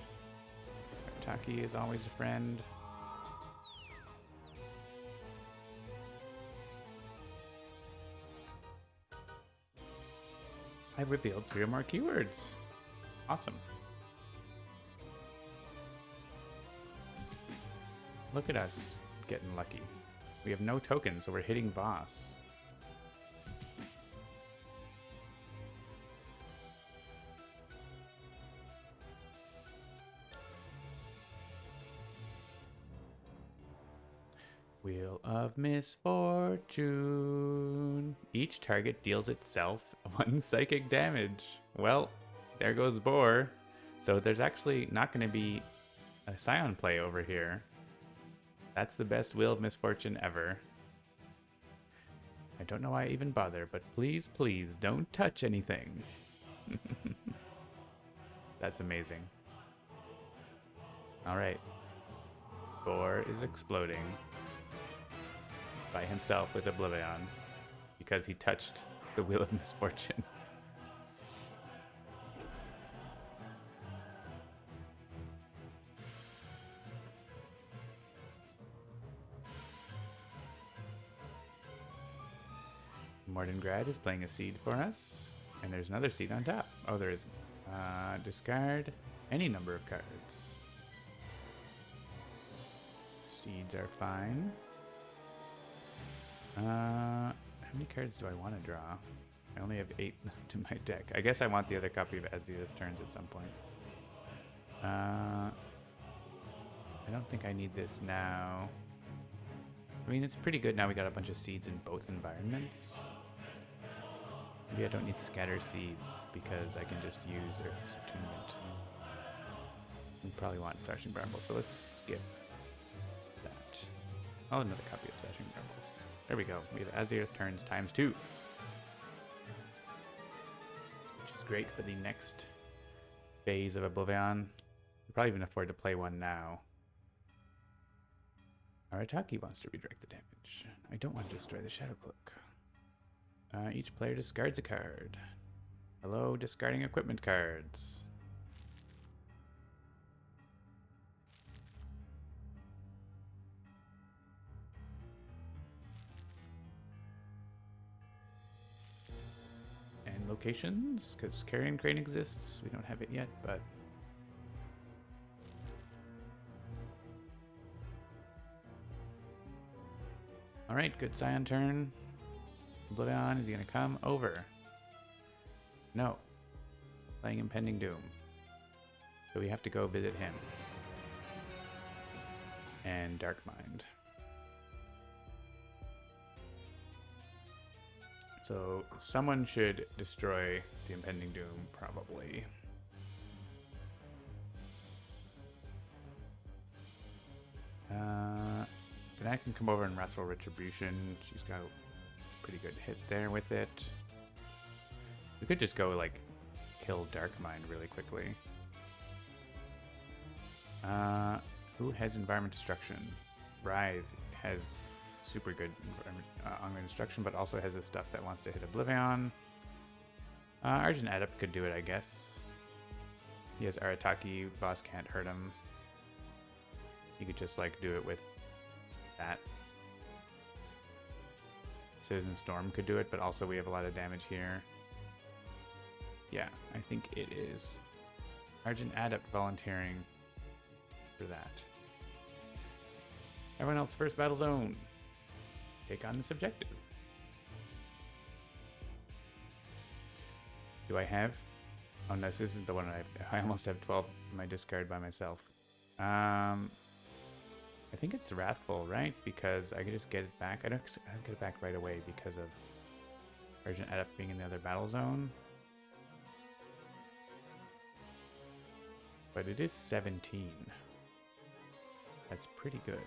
Taki is always a friend. I revealed 3 more keywords. Awesome. Look at us getting lucky. We have no tokens, so we're hitting boss. Wheel of Misfortune. Each target deals itself 1 psychic damage. Well, there goes Boar. So there's actually not going to be a Scion play over here. That's the best Wheel of Misfortune ever. I don't know why I even bother, but please, please don't touch anything. That's amazing. Alright. Boar is exploding by himself with Oblivion because he touched the Wheel of Misfortune. Mordengrad is playing a seed for us, and there's another seed on top. Oh, there is. Discard any number of cards. Seeds are fine. How many cards do I want to draw? I only have 8 left in my deck. I guess I want the other copy of As the Earth Turns at some point. I don't think I need this now. I mean, it's pretty good now we got a bunch of seeds in both environments. Maybe I don't need Scatter Seeds because I can just use Earth's Attunement. We probably want Thrashing Bramble, so let's skip that. Oh, another copy of Thrashing Brambles. There we go. We have As the Earth Turns ×2. Which is great for the next phase of Oblivion. We'll probably even afford to play one now. Arataki wants to redirect the damage. I don't want to destroy the Shadow Cloak. Each player discards a card. Hello, discarding equipment cards. And locations, because Carrion Crane exists. We don't have it yet, but... Alright, good Scion turn. Oblivion, is he going to come over? No. Playing Impending Doom. So we have to go visit him. And Dark Mind. So someone should destroy the Impending Doom, probably. And I can come over and Wrathful Retribution. She's got a pretty good hit there with it. We could just go, like, kill Darkmind really quickly. Who has Environment Destruction? Writhe has super good ongoing destruction, but also has this stuff that wants to hit Oblivion. Argent Adept could do it, I guess. He has Arataki. Boss can't hurt him. You could just, like, do it with that. Citizen Storm could do it, but also we have a lot of damage here. Yeah, I think it is Argent Adept volunteering for that. Everyone else, first battle zone. Take on this objective. Do I have? Oh no, this is the one I almost have 12 in my discard by myself. I think it's Wrathful, right? Because I could just get it back. I don't get it back right away because of Argent Adept being in the other battle zone. But it is 17. That's pretty good.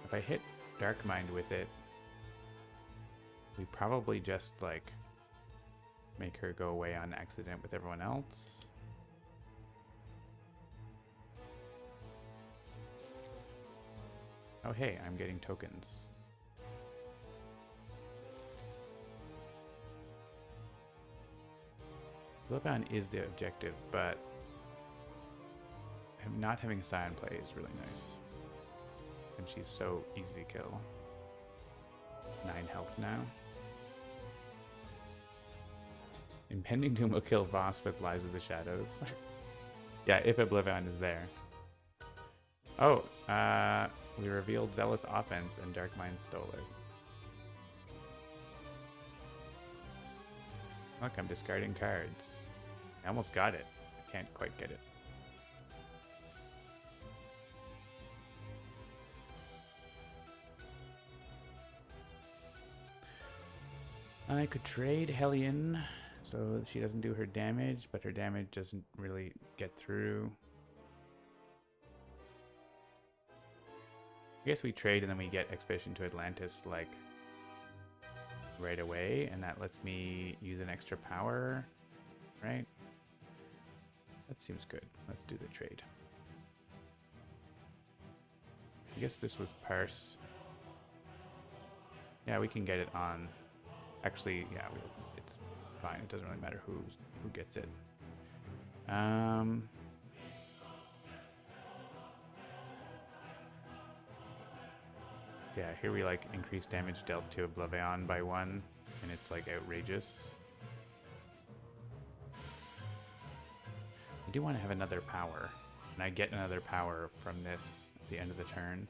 If I hit Darkmind with it, we probably just, like, make her go away on accident with everyone else. Oh hey, I'm getting tokens. Oblivion is the objective, but not having Scion play is really nice. And she's so easy to kill. 9 health now. Impending Doom will kill Voss with Lies of the Shadows. Yeah, if Oblivion is there. Oh, we revealed Zealous Offense and Darkmind stole it. Look, I'm discarding cards. I almost got it. I can't quite get it. I could trade Hellion so she doesn't do her damage, but her damage doesn't really get through. I guess we trade and then we get Expedition to Atlantis, like, right away, and that lets me use an extra power, right? That seems good. Let's do the trade. I guess this was Parse. Yeah, we can get it on. Actually, yeah, it's fine. It doesn't really matter who gets it. Yeah, here we, like, increase damage dealt to Oblivion by 1, and it's, like, outrageous. I do want to have another power, and I get another power from this at the end of the turn.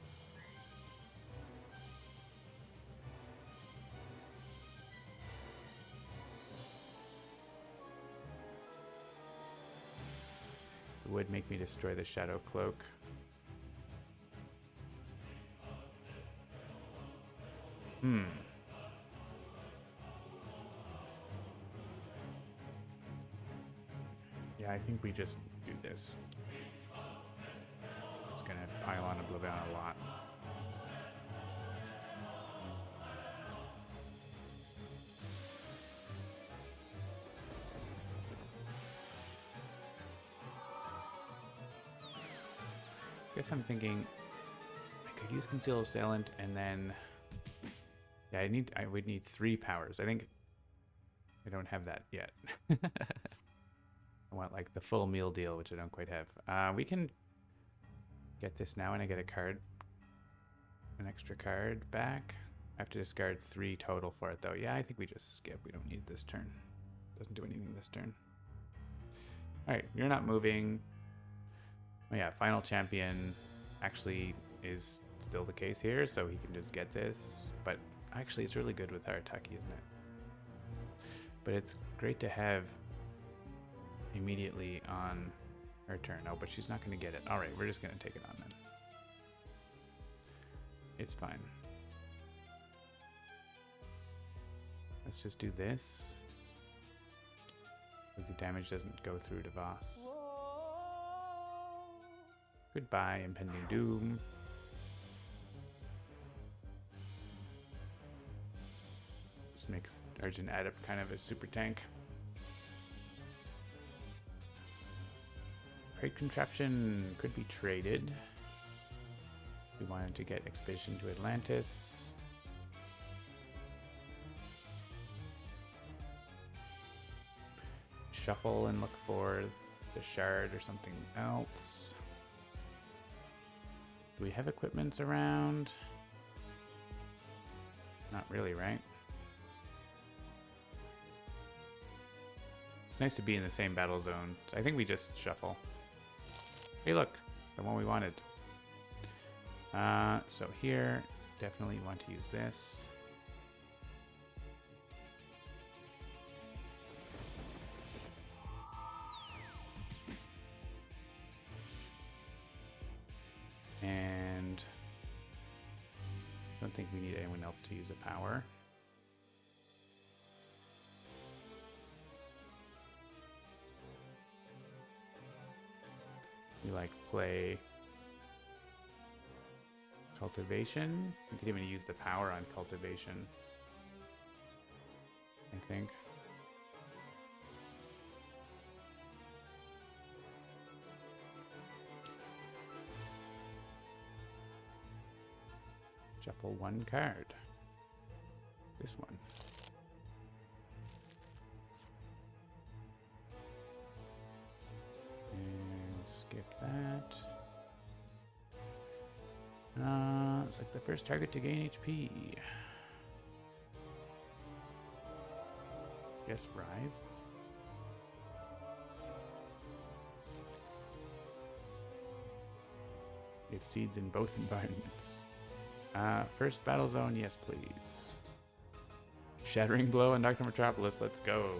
It would make me destroy the Shadow Cloak. Yeah, I think we just do this. It's gonna pile on Oblivion a lot. Guess I'm thinking I could use Conceal Assailant and then yeah, I would need 3 powers. I think I don't have that yet. I want, like, the full meal deal, which I don't quite have. We can get this now and I get a card, an extra card back. I have to discard 3 total for it though. Yeah, I think we just skip. We don't need this turn. Doesn't do anything this turn. All right, you're not moving. Oh yeah, Final Champion actually is still the case here, so he can just get this. But actually, it's really good with Arataki, isn't it? But it's great to have immediately on her turn. Oh, but she's not going to get it. All right, we're just going to take it on then. It's fine. Let's just do this. So the damage doesn't go through to Voss. Goodbye, impending doom. Just makes Urgent Adept kind of a super tank. Trade contraption could be traded. We wanted to get Expedition to Atlantis. Shuffle and look for the shard or something else. Do we have equipments around? Not really, right? It's nice to be in the same battle zone. So I think we just shuffle. Hey, look, the one we wanted. So here, definitely want to use this. And I don't think we need anyone else to use a power. We like play cultivation. We could even use the power on cultivation, I think. Shuffle one card. This one. And skip that. It's like the first target to gain HP. Yes, Writhe. It seeds in both environments. First battle zone, yes, please. Shattering Blow and Dr. Metropolis, let's go.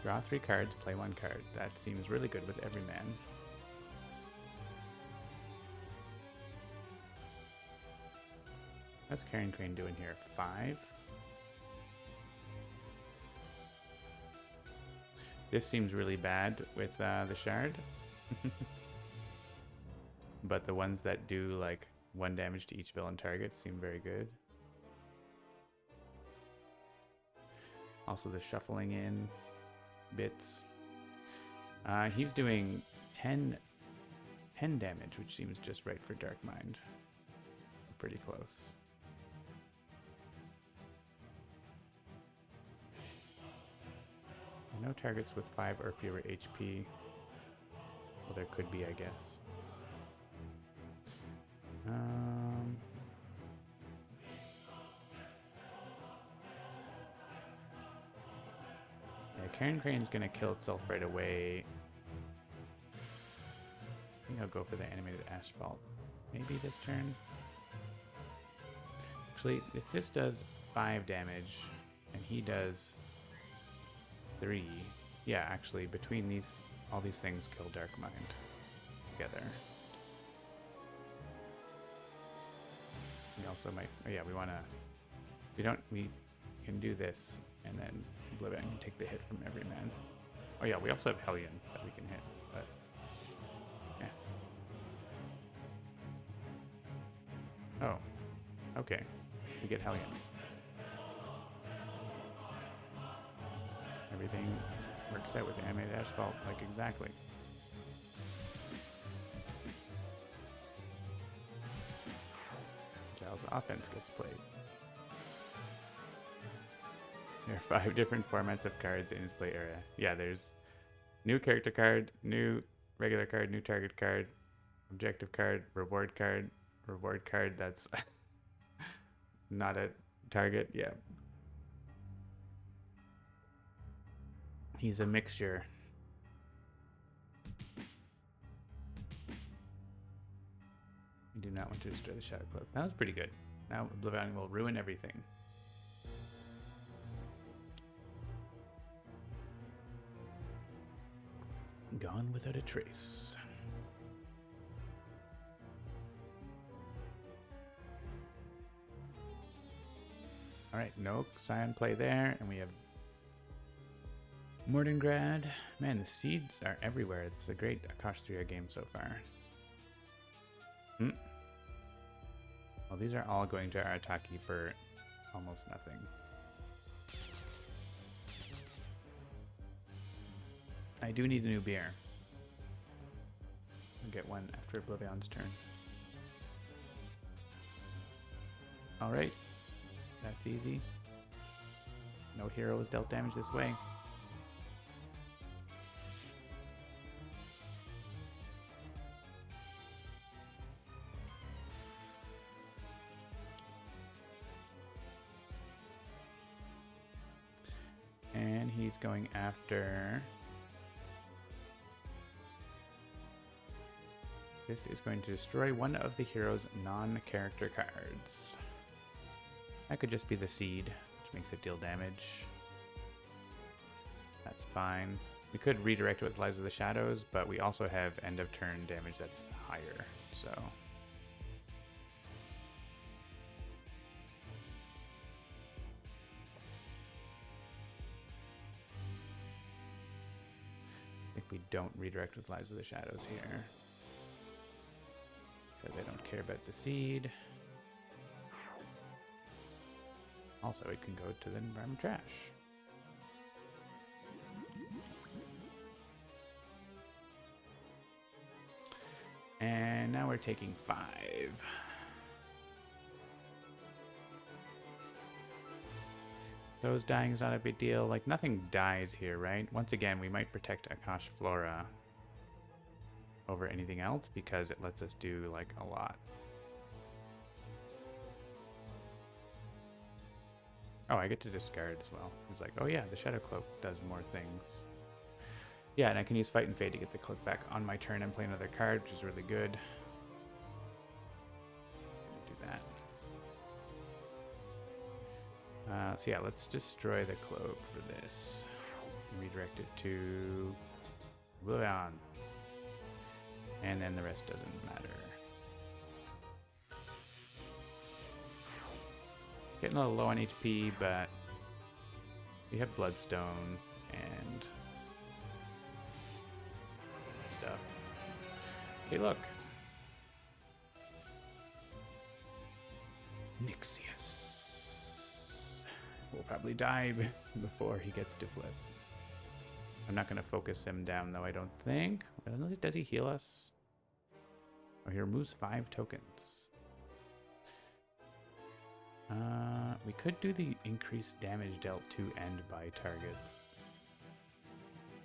Draw 3 cards, play 1 card. That seems really good with every man. How's Karen Crane doing here? 5? This seems really bad with the shard. But the ones that do like 1 damage to each villain target seem very good. Also the shuffling in bits. He's doing 10 damage, which seems just right for Dark Mind. Pretty close. No targets with 5 or fewer HP. Well, there could be, I guess. Yeah, Karen Crane's gonna kill itself right away. I think I'll go for the animated asphalt. Maybe this turn. Actually, if this does 5 damage and he does 3, yeah, actually between these, all these things kill Dark Mind together. We also might, oh yeah, we want to, we can do this and then Oblivion can take the hit from every man. Oh yeah, we also have Hellion that we can hit, but yeah. Oh, okay, we get Hellion. Everything works out with animated asphalt, like exactly. Zal's offense gets played. There are 5 different formats of cards in his play area. Yeah, there's new character card, new regular card, new target card, objective card, reward card, that's not a target. Yeah. He's a mixture. I do not want to destroy the Shadow Cloak. That was pretty good. Now Oblivion will ruin everything. Gone without a trace. All right, no Scion play there, and we have Mordengrad. Man, the seeds are everywhere. It's a great Akash 3 game so far. Well, these are all going to Arataki for almost nothing. I do need a new beer. I'll get one after Oblivion's turn. Alright. That's easy. No hero is dealt damage this way. And he's going after... This is going to destroy one of the hero's non-character cards. That could just be the seed, which makes it deal damage. That's fine. We could redirect it with Lives of the Shadows, but we also have end of turn damage that's higher, so... I think we don't redirect with Lives of the Shadows here. Because I don't care about the seed. Also, it can go to the environment trash. And now we're taking 5. Those dying is not a big deal. Like, nothing dies here, right? Once again, we might protect Akash Flora over anything else because it lets us do, like, a lot. Oh, I get to discard as well. It's like, oh yeah, the Shadow Cloak does more things. Yeah, and I can use Fight and Fade to get the cloak back on my turn and play another card, which is really good. Do that. So yeah, let's destroy the cloak for this. Redirect it to Oblivion. And then the rest doesn't matter. Getting a little low on HP, but we have Bloodstone and stuff. Hey, look. Nixius will probably die before he gets to flip. I'm not going to focus him down, though, I don't think. Does he heal us? Oh, he removes 5 tokens. We could do the increased damage dealt to and by targets.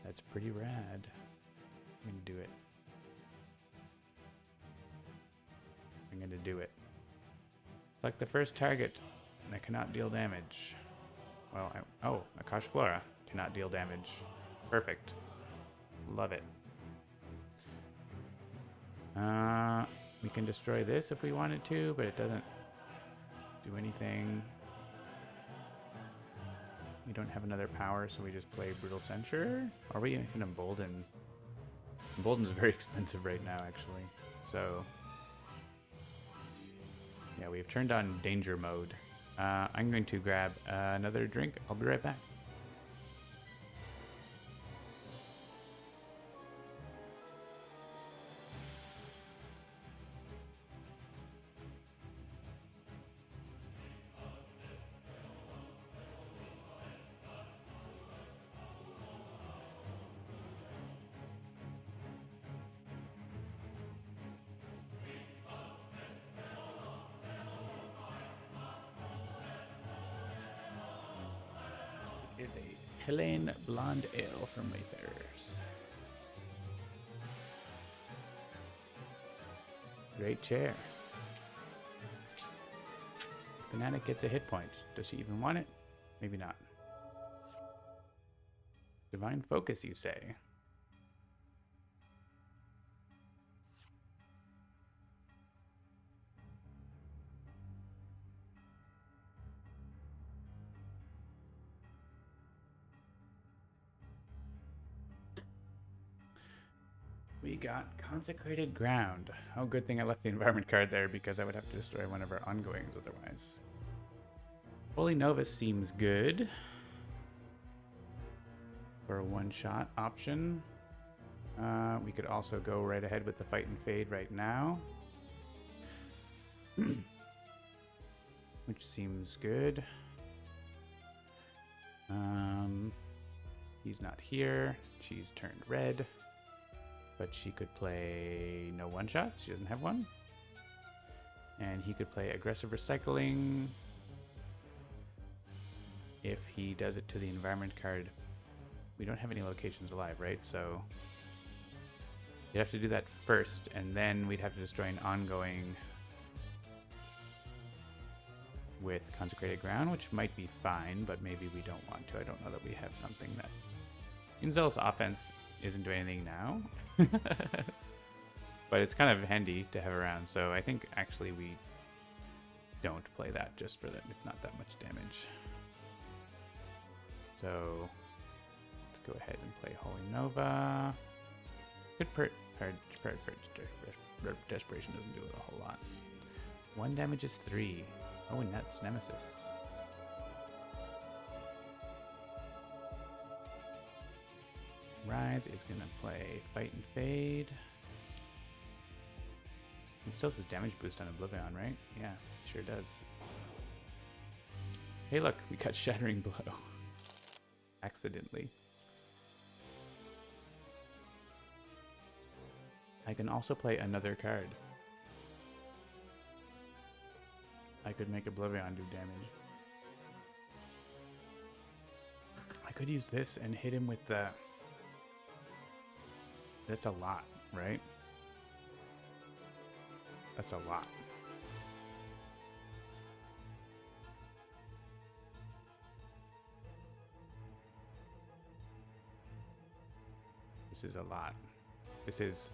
That's pretty rad. I'm gonna do it. I'm gonna do it. Select the first target that cannot deal damage. Well, oh, Akash Flora cannot deal damage. Perfect. Love it. We can destroy this if we wanted to, but it doesn't do anything. We don't have another power, so we just play Brutal Censure. Are we going to Embolden? Embolden's very expensive right now, actually. So, yeah, we've turned on Danger Mode. I'm going to grab another drink. I'll be right back. Is a Helene Blonde Ale from Wayfarers. Great chair. Fanatic gets a hit point. Does she even want it? Maybe not. Divine Focus, you say? We got Consecrated Ground. Oh, good thing I left the environment card there because I would have to destroy one of our ongoings otherwise. Holy Novus seems good. for a one-shot option. We could also go right ahead with the fight and fade right now. Which seems good. He's not here. She's turned red. But she could play no one-shots. She doesn't have one. And he could play aggressive recycling. If he does it to the environment card, we don't have any locations alive, right? So you'd have to do that first, and then we'd have to destroy an ongoing with consecrated ground, which might be fine, but maybe we don't want to. I don't know that we have something that... Inzel's offense isn't doing anything now, but it's kind of handy to have around, so I think actually we don't play that just for that. It's not that much damage. So let's go ahead and play Holy Nova. Good Desperation doesn't do it a whole lot. 1 damage is 3. Oh, and that's Nemesis. Writhe is gonna play Fight and Fade. It still says damage boost on Oblivion, right? Yeah, sure does. Hey look, we got Shattering Blow. Accidentally. I can also play another card. I could make Oblivion do damage. I could use this and hit him with the... That's a lot, right? That's a lot. This is a lot. This is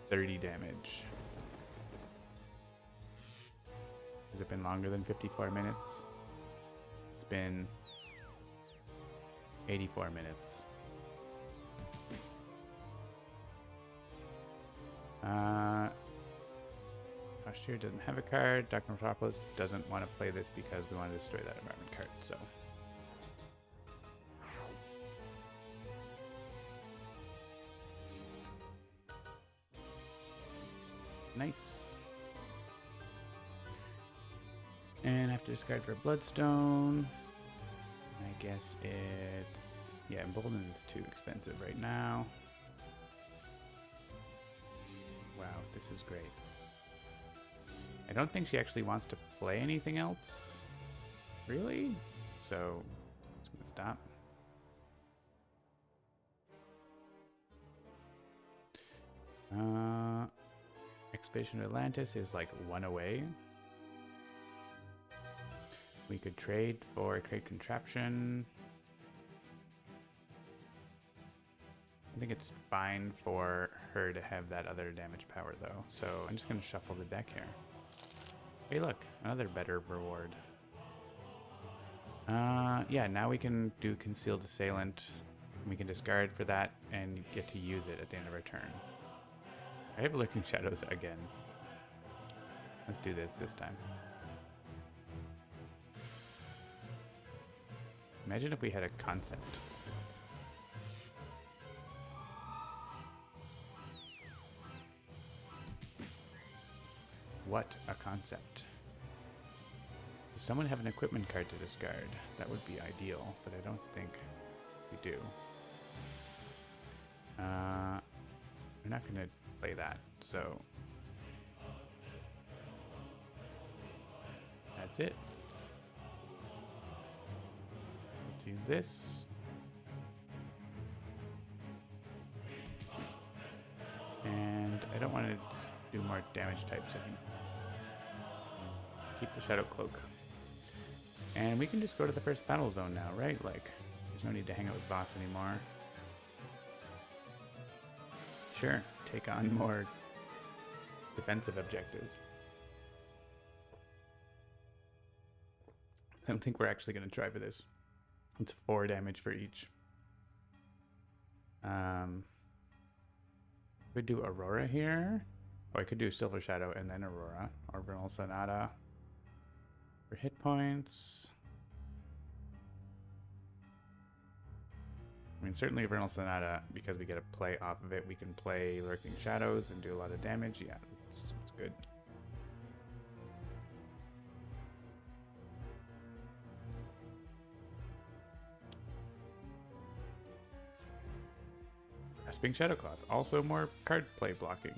30 damage. Has it been longer than 54 minutes? It's been 84 minutes. Ashir doesn't have a card. Dr. Metropolis doesn't want to play this because we want to destroy that environment card, so. Nice. And I have to discard for Bloodstone. I guess it's... Yeah, Embolden is too expensive right now. Wow, this is great. I don't think she actually wants to play anything else. Really? So, I'm just gonna stop. Expedition to Atlantis is like 1 away. We could trade for a trade contraption. I think it's fine for her to have that other damage power though. So I'm just gonna shuffle the deck here. Hey look, another better reward. Yeah, now we can do Concealed Assailant. We can discard for that and get to use it at the end of our turn. I have Lurking Shadows again. Let's do this time. Imagine if we had a concept. What a concept. Does someone have an equipment card to discard? That would be ideal, but I don't think we do. We're not going to play that, so that's it. Let's use this. And I don't want to do more damage types anymore. Keep the Shadow Cloak. And we can just go to the first battle zone now, right? Like, there's no need to hang out with Boss anymore. Sure, take on more defensive objectives. I don't think we're actually going to try for this. It's 4 damage for each. Could do Aurora here. Oh, I could do Silver Shadow and then Aurora. Or Vernal Sonata. For hit points. I mean, certainly Vernal Sonata, because we get a play off of it, we can play Lurking Shadows and do a lot of damage. Yeah, it's good. Grasping Shadowcloth, also more card play blocking.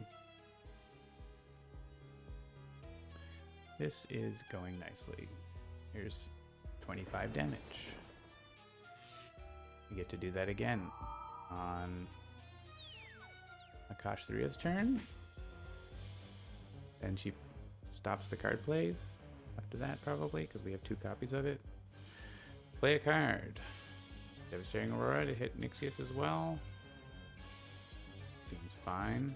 This is going nicely. Here's 25 damage. We get to do that again on Akash 3's turn. Then she stops the card plays after that, probably, because we have 2 copies of it. Play a card. Devastating Aurora to hit Nixius as well. Seems fine.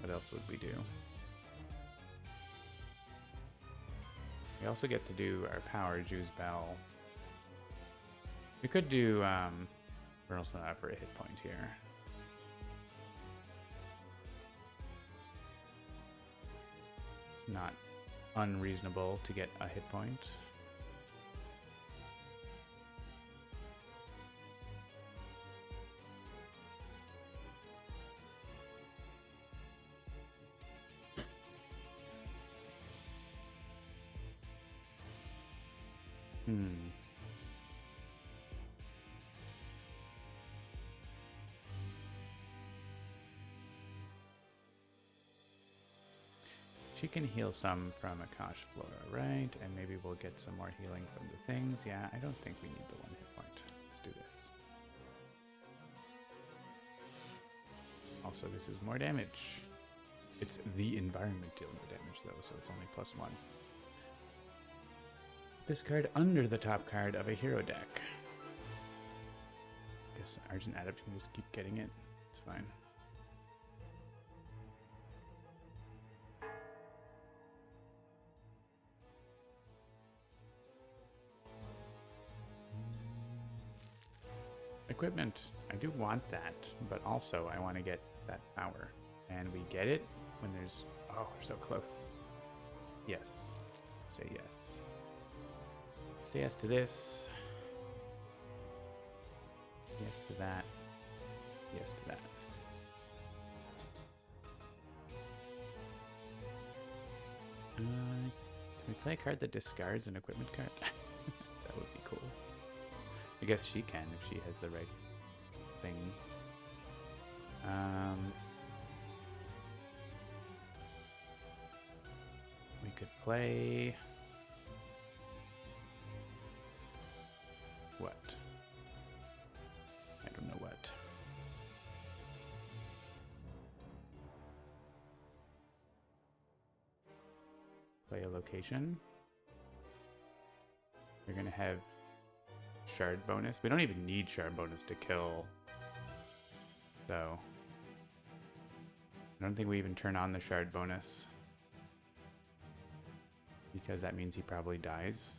What else would we do? We also get to do our power, Jew's Bell. We could do Vernal Sonata for a hit point here. It's not unreasonable to get a hit point. She can heal some from Akash Flora, right? And maybe we'll get some more healing from the things. Yeah, I don't think we need the 1 hit point. Let's do this. Also, this is more damage. It's the environment dealing more damage, though, so it's only +1. This card under the top card of a hero deck. I guess Argent Adept can just keep getting it. It's fine. Equipment. I do want that, but also I want to get that power. And we get it when there's... Oh, we're so close. Yes. Say yes. Say yes to this. Yes to that. Yes to that. Can we play a card that discards an equipment card? That would be cool. I guess she can if she has the right things. We could play... What? I don't know what. Play a location. You're gonna have shard bonus. We don't even need shard bonus to kill, so I don't think we even turn on the shard bonus because that means he probably dies.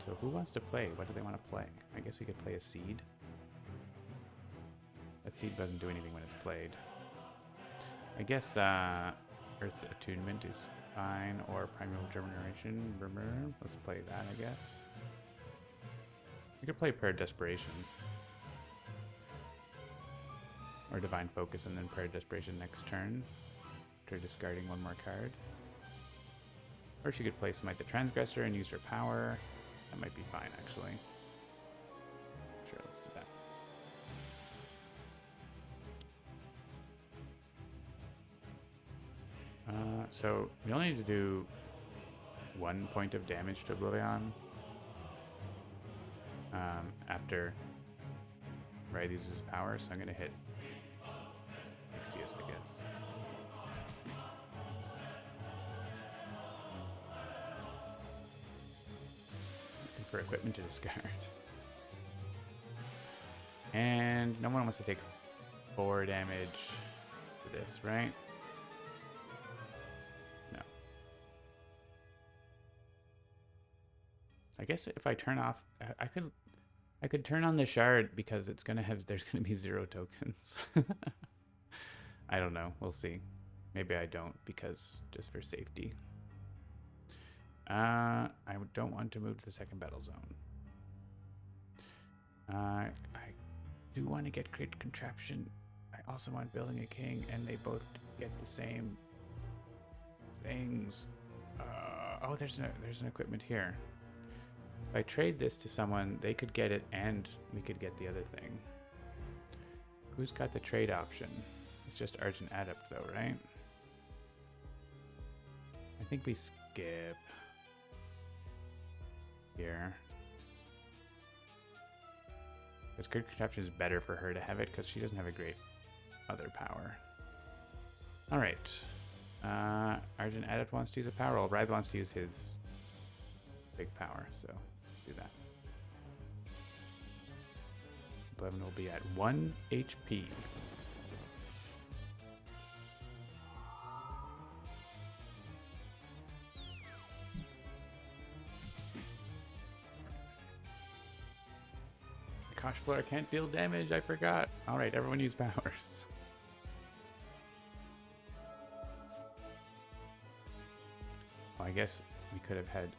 So who wants to play? What do they want to play? I guess we could play a seed. That seed doesn't do anything when it's played. I guess Earth's Attunement is fine, or Primeval Generation. Let's play that, I guess. We could play Prayer Desperation. Or Divine Focus and then Prayer Desperation next turn, after discarding 1 more card. Or she could play Smite the Transgressor and use her power. That might be fine, actually. Sure, let's do that. So we only need to do 1 point of damage to Oblivion after Wraith uses his power, so I'm going to hit Nixius, I guess. Looking for equipment to discard. And no one wants to take 4 damage for this, right? No. I guess if I turn off, I could turn on the shard because it's gonna have, there's gonna be 0 tokens. I don't know. We'll see. Maybe I don't, because just for safety. I don't want to move to the second battle zone. I do want to get Great Contraption. I also want Building a King, and they both get the same things. Oh, there's an equipment here. If I trade this to someone, they could get it, and we could get the other thing. Who's got the trade option? It's just Argent Adept, though, right? I think we skip here. Because Great Contraption is better for her to have it, because she doesn't have a great other power. Alright. Argent Adept wants to use a power roll. Writhe wants to use his big power, so do that. Blevin will be at 1 HP. Gosh, Flora can't deal damage, I forgot. Alright, everyone use powers. Well, I guess we could have had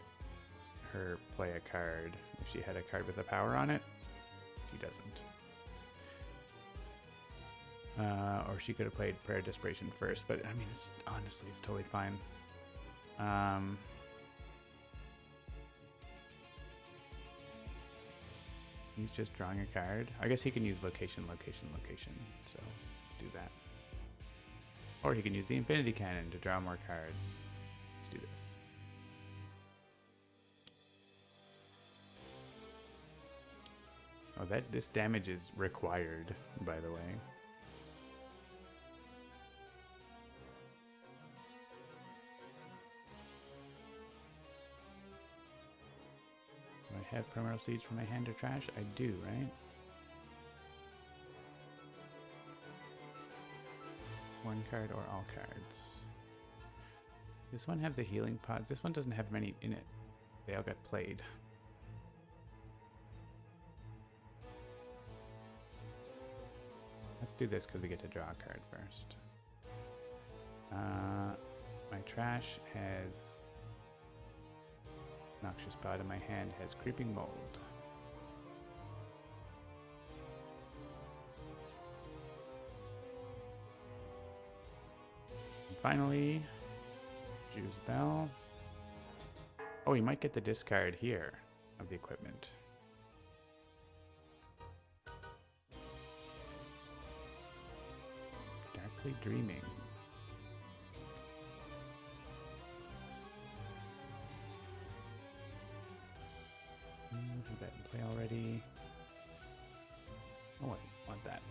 her play a card if she had a card with a power on it. She doesn't. Or she could have played Prayer Desperation first, but I mean, honestly, it's totally fine. He's just drawing a card. I guess he can use location, location, location. So let's do that. Or he can use the Infinity Cannon to draw more cards. Let's do this. Oh, this damage is required, by the way. Do I have Primordial Seeds from my hand or trash? I do, right? One card or all cards. This one have the healing pods. This one doesn't have many in it. They all got played. Let's do this because we get to draw a card first. My trash has Noxious Pod, and my hand has Creeping Mold. And finally, Jew's Bell. Oh, we might get the discard here of the equipment. Darkly Dreaming. Has that in play already? Oh, I want that.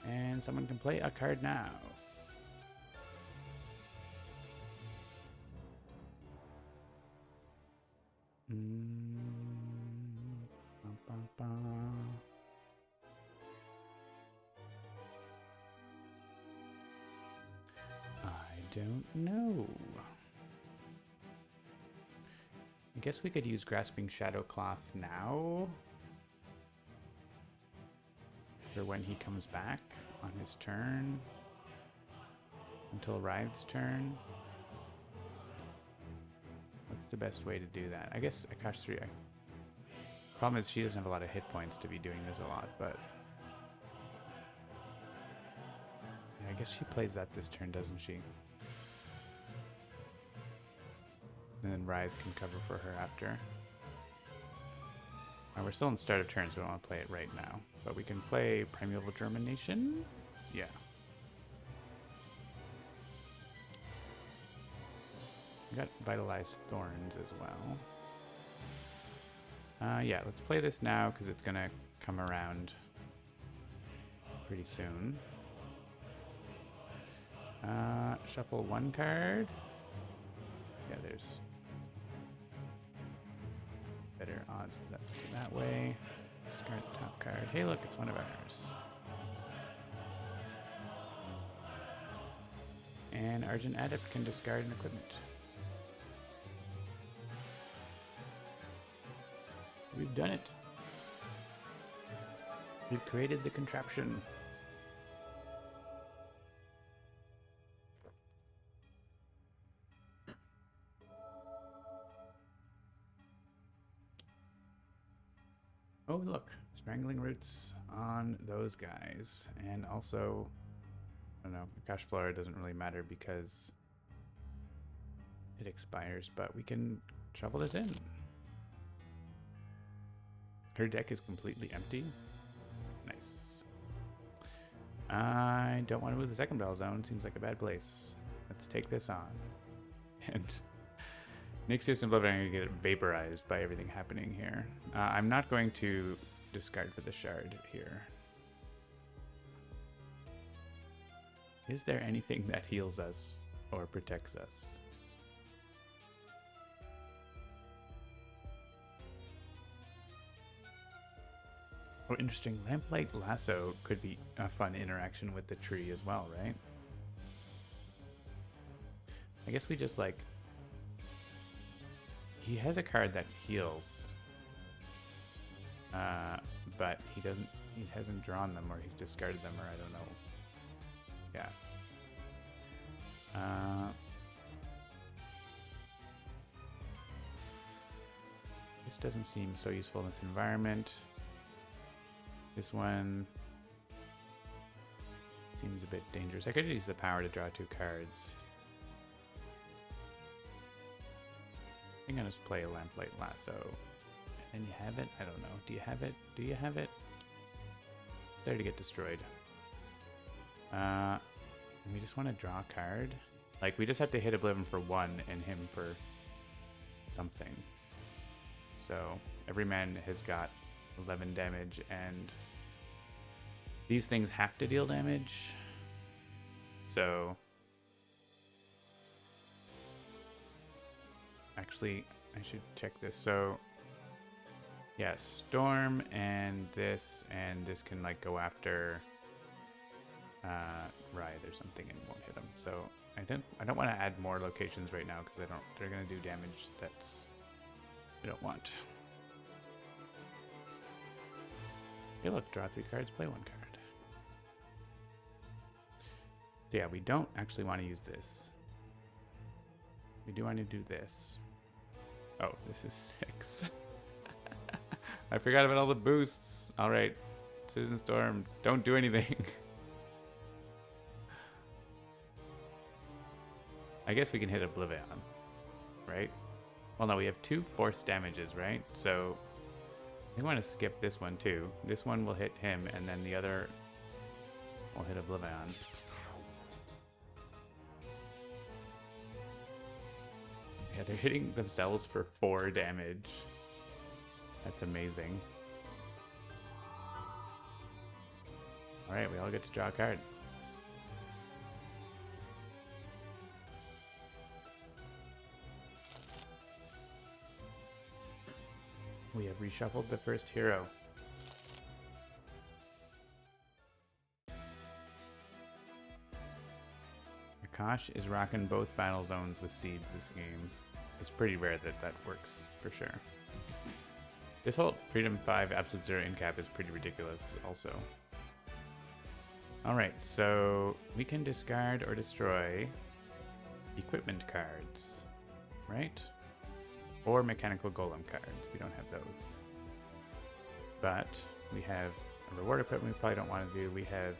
And someone can play a card now. I don't know. I guess we could use Grasping Shadowcloth now. For when he comes back on his turn. Until Writhe's turn. What's the best way to do that? I guess Akash 3. Problem is she doesn't have a lot of hit points to be doing this a lot, but... yeah, I guess she plays that this turn, doesn't she? And then Writhe can cover for her after. We're still in start of turn, so we don't want to play it right now. But we can play Primeval Germination? Yeah. We got Vitalized Thorns as well. Yeah, let's play this now because it's going to come around pretty soon. Shuffle one card. Yeah, there's better odds that way. Discard the top card. Hey, look, it's one of ours. And Argent Adept can discard an equipment. We've done it. We've created the contraption. Oh, look. Strangling Roots on those guys. And also, I don't know, Cash Flora doesn't really matter because it expires, but we can shovel this in. Her deck is completely empty. Nice. I don't want to move the second battle zone. Seems like a bad place. Let's take this on. And Nixius and Bloodbound are going to get vaporized by everything happening here. I'm not going to discard for the shard here. Is there anything that heals us or protects us? Oh, interesting. Lamplight Lasso could be a fun interaction with the tree as well, right? I guess we just like... He has a card that heals. But he hasn't drawn them, or he's discarded them, or I don't know. Yeah. This doesn't seem so useful in this environment. This one seems a bit dangerous. I could use the power to draw 2 cards. I think I'll just play a Lamplight Lasso. And you have it? I don't know. Do you have it? Do you have it? It's there to get destroyed. We just want to draw a card. Like, we just have to hit Oblivion for 1 and him for something. So, every man has got 11 damage, and these things have to deal damage. So, actually, I should check this. So, yeah, Storm and this can like go after Writhe or something and won't hit him. So I don't want to add more locations right now because they're gonna do damage that's we don't want. Hey, look, draw 3 cards, play 1 card. So yeah, we don't actually want to use this. We do want to do this. Oh, this is 6. I forgot about all the boosts. All right, Citizen Storm, don't do anything. I guess we can hit Oblivion, right? Well, no, we have 2 force damages, right? So I want to skip this one too. This one will hit him, and then the other will hit Oblivion. Yeah, they're hitting themselves for 4 damage. That's amazing. Alright, we all get to draw a card. We have reshuffled the first hero. Akash is rocking both battle zones with seeds this game. It's pretty rare that that works, for sure. This whole Freedom 5 Absolute Zero Incap is pretty ridiculous also. Alright, so we can discard or destroy equipment cards, right? Or mechanical golem cards. We don't have those. But we have a reward equipment we probably don't want to do. We have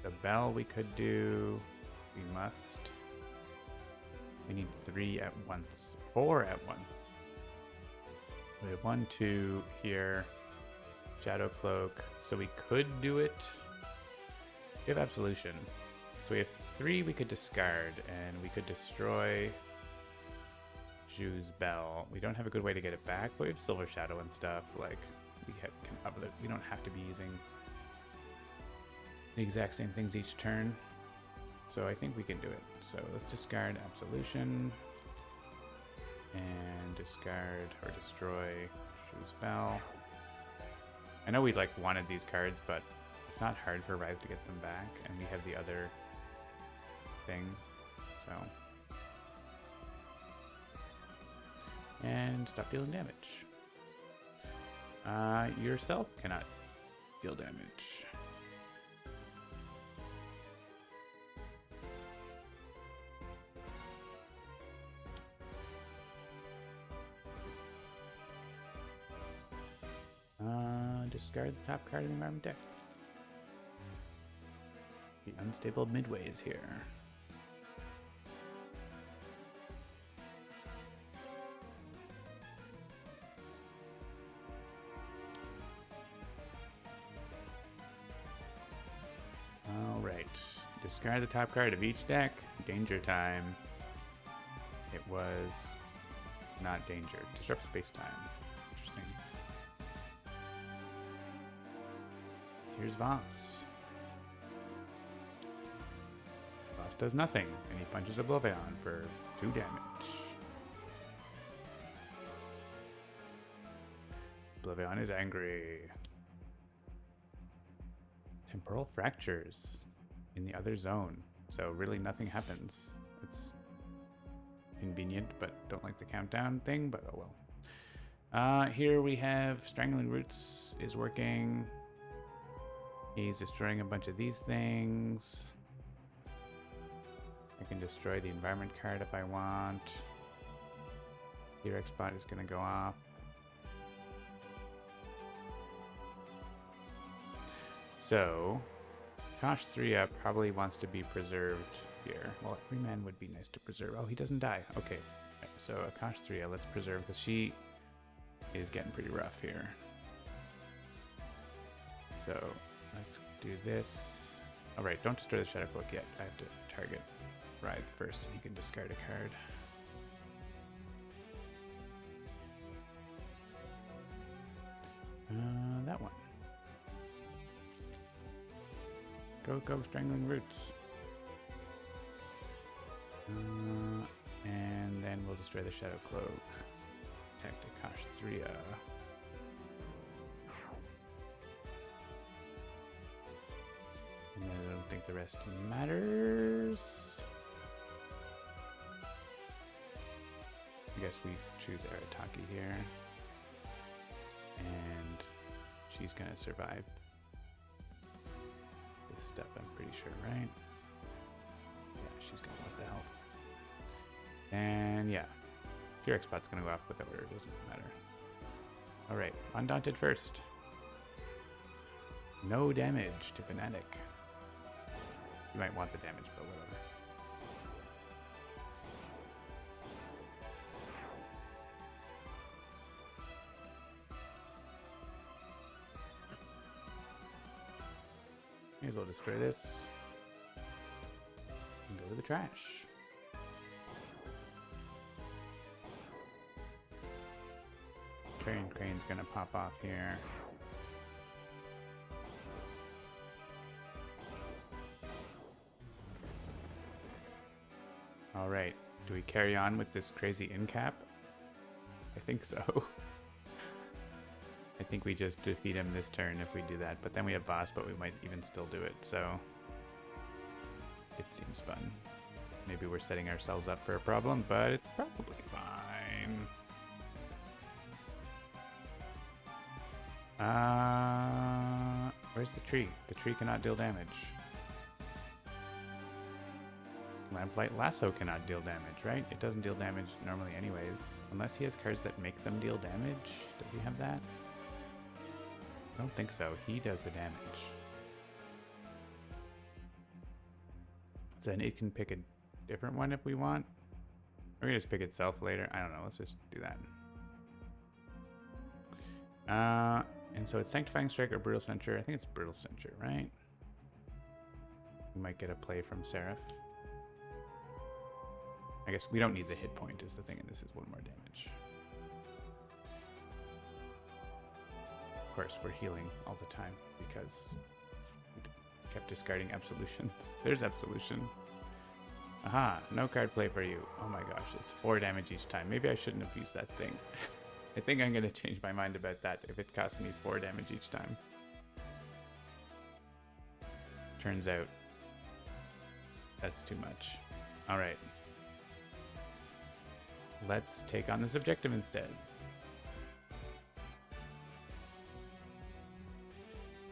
the bell we could do. We must. We need 3 at once. 4 at once. We have 1, 2 here. Shadow Cloak. So we could do it. We have Absolution. So we have 3 we could discard, and we could destroy Ju's Bell. We don't have a good way to get it back, but we have Silver Shadow and stuff. Like, we don't have to be using the exact same things each turn. So I think we can do it. So let's discard Absolution. And discard or destroy Ju's Bell. I know we like wanted these cards, but it's not hard for Writhe to get them back, and we have the other thing, so. And stop dealing damage. Yourself cannot deal damage. discard the top card of the environment deck. The unstable midway is here. Alright. Discard the top card of each deck. Danger time. It was not danger. Disrupt space time. Interesting. Here's Voss. Voss does nothing, and he punches Oblivion for 2 damage. Oblivion is angry. Temporal fractures in the other zone. So really nothing happens. It's convenient, but don't like the countdown thing, but oh well. Here we have Strangling Roots is working. He's destroying a bunch of these things. I can destroy the environment card if I want. Your X bot is going to go off. So, Kosh 3 probably wants to be preserved here. Well, 3 man would be nice to preserve. Oh, he doesn't die. Okay. So, Akash 3 let's preserve because she is getting pretty rough here. So, let's do this. Alright, don't destroy the Shadow Cloak yet. I have to target Writhe first and he can discard a card. That one. Go, Strangling Roots. And then we'll destroy the Shadow Cloak. Attack Akash 3. And then I don't think the rest matters. I guess we choose Arataki here. And she's gonna survive this step, I'm pretty sure, right? Yeah, she's got lots of health. And yeah, your X spot's gonna go off with the order, doesn't matter. Alright, Undaunted first. No damage to Fnatic. You might want the damage, but whatever. May as well destroy this. And go to the trash. Carrion Crane's gonna pop off here. Alright, do we carry on with this crazy in-cap? I think so. I think we just defeat him this turn if we do that, but then we have boss, but we might even still do it, so it seems fun. Maybe we're setting ourselves up for a problem, but it's probably fine. Where's the tree? The tree cannot deal damage. Lamplight Lasso cannot deal damage, right? It doesn't deal damage normally anyways. Unless he has cards that make them deal damage. Does he have that? I don't think so. He does the damage. So then it can pick a different one if we want. Or we can just pick itself later. I don't know. Let's just do that. And so it's Sanctifying Strike or Brutal Censure. I think it's Brutal Censure, right? We might get a play from Seraph. I guess we don't need the hit point is the thing, and this is 1 more damage. Of course, we're healing all the time because we kept discarding absolutions. There's absolution. Aha, no card play for you. Oh my gosh, it's 4 damage each time. Maybe I shouldn't have used that thing. I think I'm going to change my mind about that if it costs me 4 damage each time. Turns out that's too much. Alright. Let's take on this objective instead.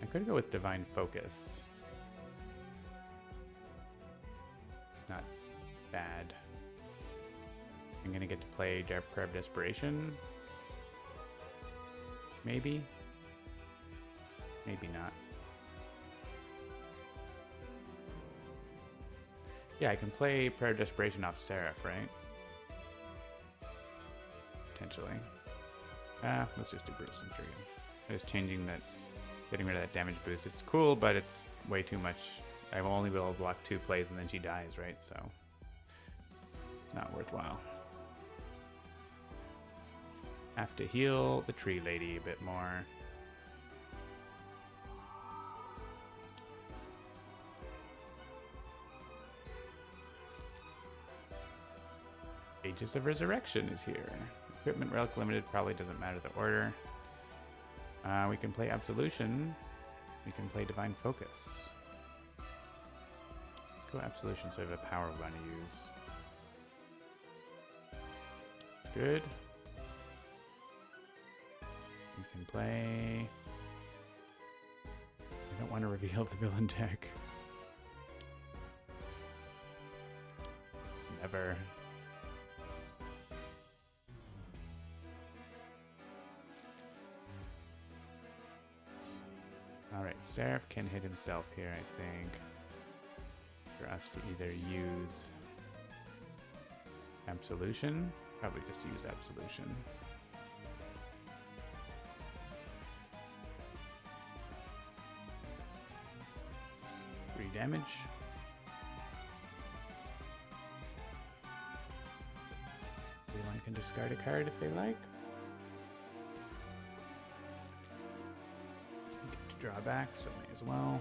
I could go with Divine Focus. It's not bad. I'm gonna get to play Prayer of Desperation. Maybe. Maybe not. Yeah, I can play Prayer of Desperation off Seraph, right? Potentially. Let's just do Brutal Centurion. Just changing that, getting rid of that damage boost. It's cool, but it's way too much. I will only be able to block 2 plays and then she dies, right? So it's not worthwhile. Have to heal the tree lady a bit more. Aegis of Resurrection is here. Equipment Relic Limited probably doesn't matter the order. We can play Absolution. We can play Divine Focus. Let's go Absolution instead of a power we want to use. It's good. We can play... I don't want to reveal the villain deck. Never. Alright, Seraph can hit himself here, I think. For us to either use Absolution. Probably just use Absolution. 3 damage. Everyone can discard a card if they like. Get to draw back, so may as well.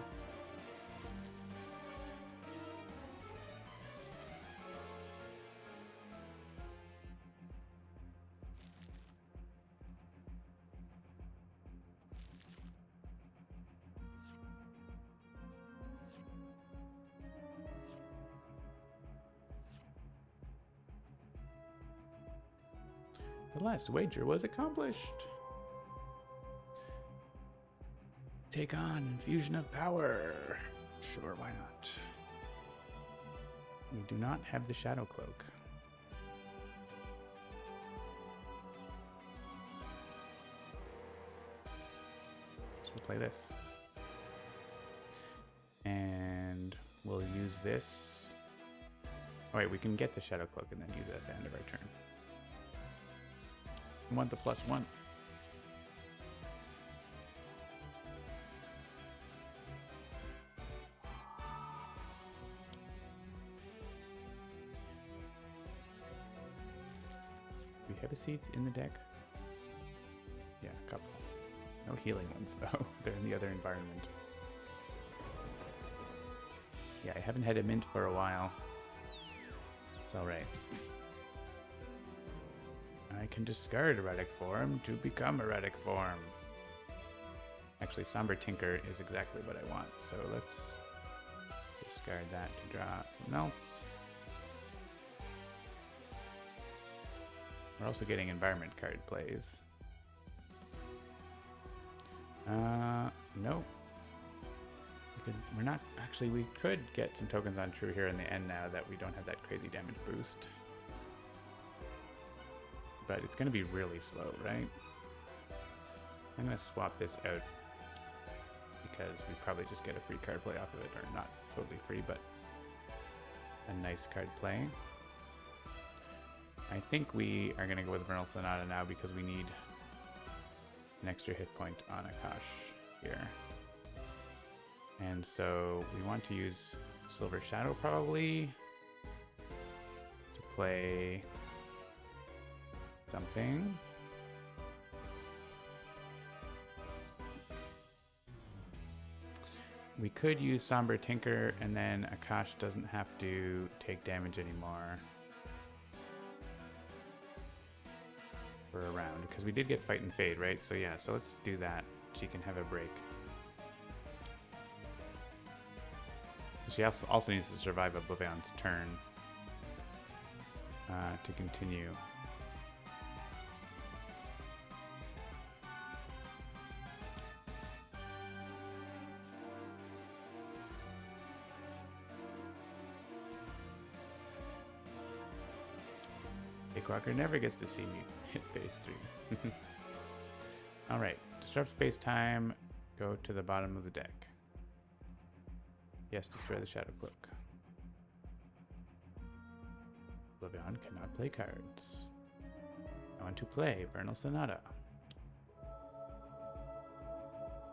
The last wager was accomplished. Take on Infusion of Power. Sure, why not? We do not have the Shadow Cloak. So we'll play this. And we'll use this. Oh wait, we can get the Shadow Cloak and then use it at the end of our turn. I want the +1. Do we have seeds in the deck? Yeah, a couple. No healing ones though. They're in the other environment. Yeah, I haven't had a mint for a while. It's alright. I can discard Erratic Form to become Erratic Form. Actually, Somber Tinker is exactly what I want, so let's discard that to draw some melts. We're also getting environment card plays. No. We're not, actually we could get some tokens on True here in the end now that we don't have that crazy damage boost. But it's going to be really slow, right? I'm going to swap this out because we probably just get a free card play off of it, or not totally free, but a nice card play. I think we are going to go with Vernal Sonata now because we need an extra hit point on Akash here. And so we want to use Silver Shadow probably to play something. We could use Somber Tinker and then Akash doesn't have to take damage anymore for a round because we did get Fight and Fade, right? So yeah, so let's do that. She can have a break. She also needs to survive Oblivion's turn to continue. Walker never gets to see me hit phase 3. Alright, disrupt space time, go to the bottom of the deck. Yes, destroy the Shadow Cloak. Oblivion cannot play cards. I want to play Vernal Sonata.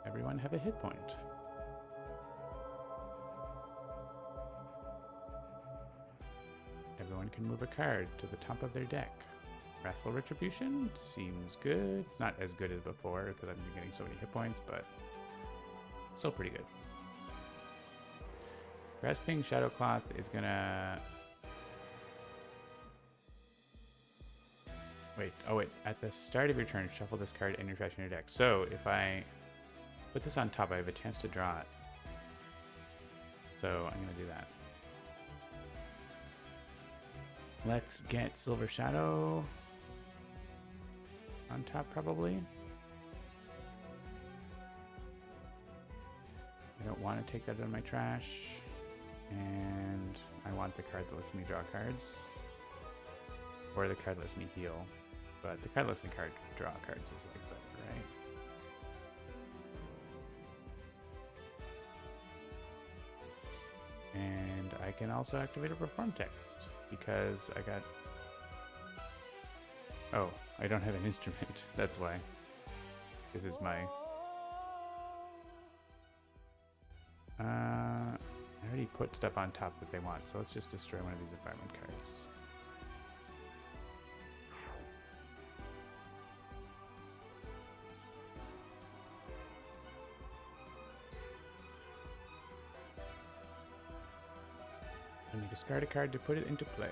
Everyone have a hit point. Everyone can move a card to the top of their deck. Wrathful Retribution seems good. It's not as good as before because I've been getting so many hit points, but still pretty good. Grasping Shadowcloth is gonna... Wait, oh wait, at the start of your turn, shuffle this card and your trash in your deck. So if I put this on top, I have a chance to draw it. So I'm gonna do that. Let's get Silver Shadow on top, probably. I don't want to take that out of my trash. And I want the card that lets me draw cards. Or the card that lets me heal. But the card that lets me draw cards is like better, right? And I can also activate a Perform text because I got... Oh, I don't have an instrument. That's why. This is my... I already put stuff on top that they want, so let's just destroy one of these environment cards. Let me discard a card to put it into play.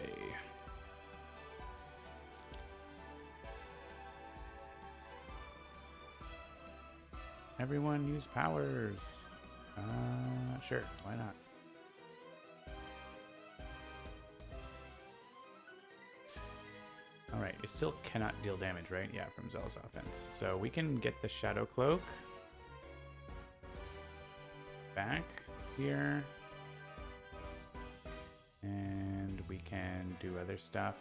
Everyone use powers. Sure, why not? Alright, it still cannot deal damage, right? Yeah, from Zealous Offense. So we can get the Shadow Cloak back here. And we can do other stuff.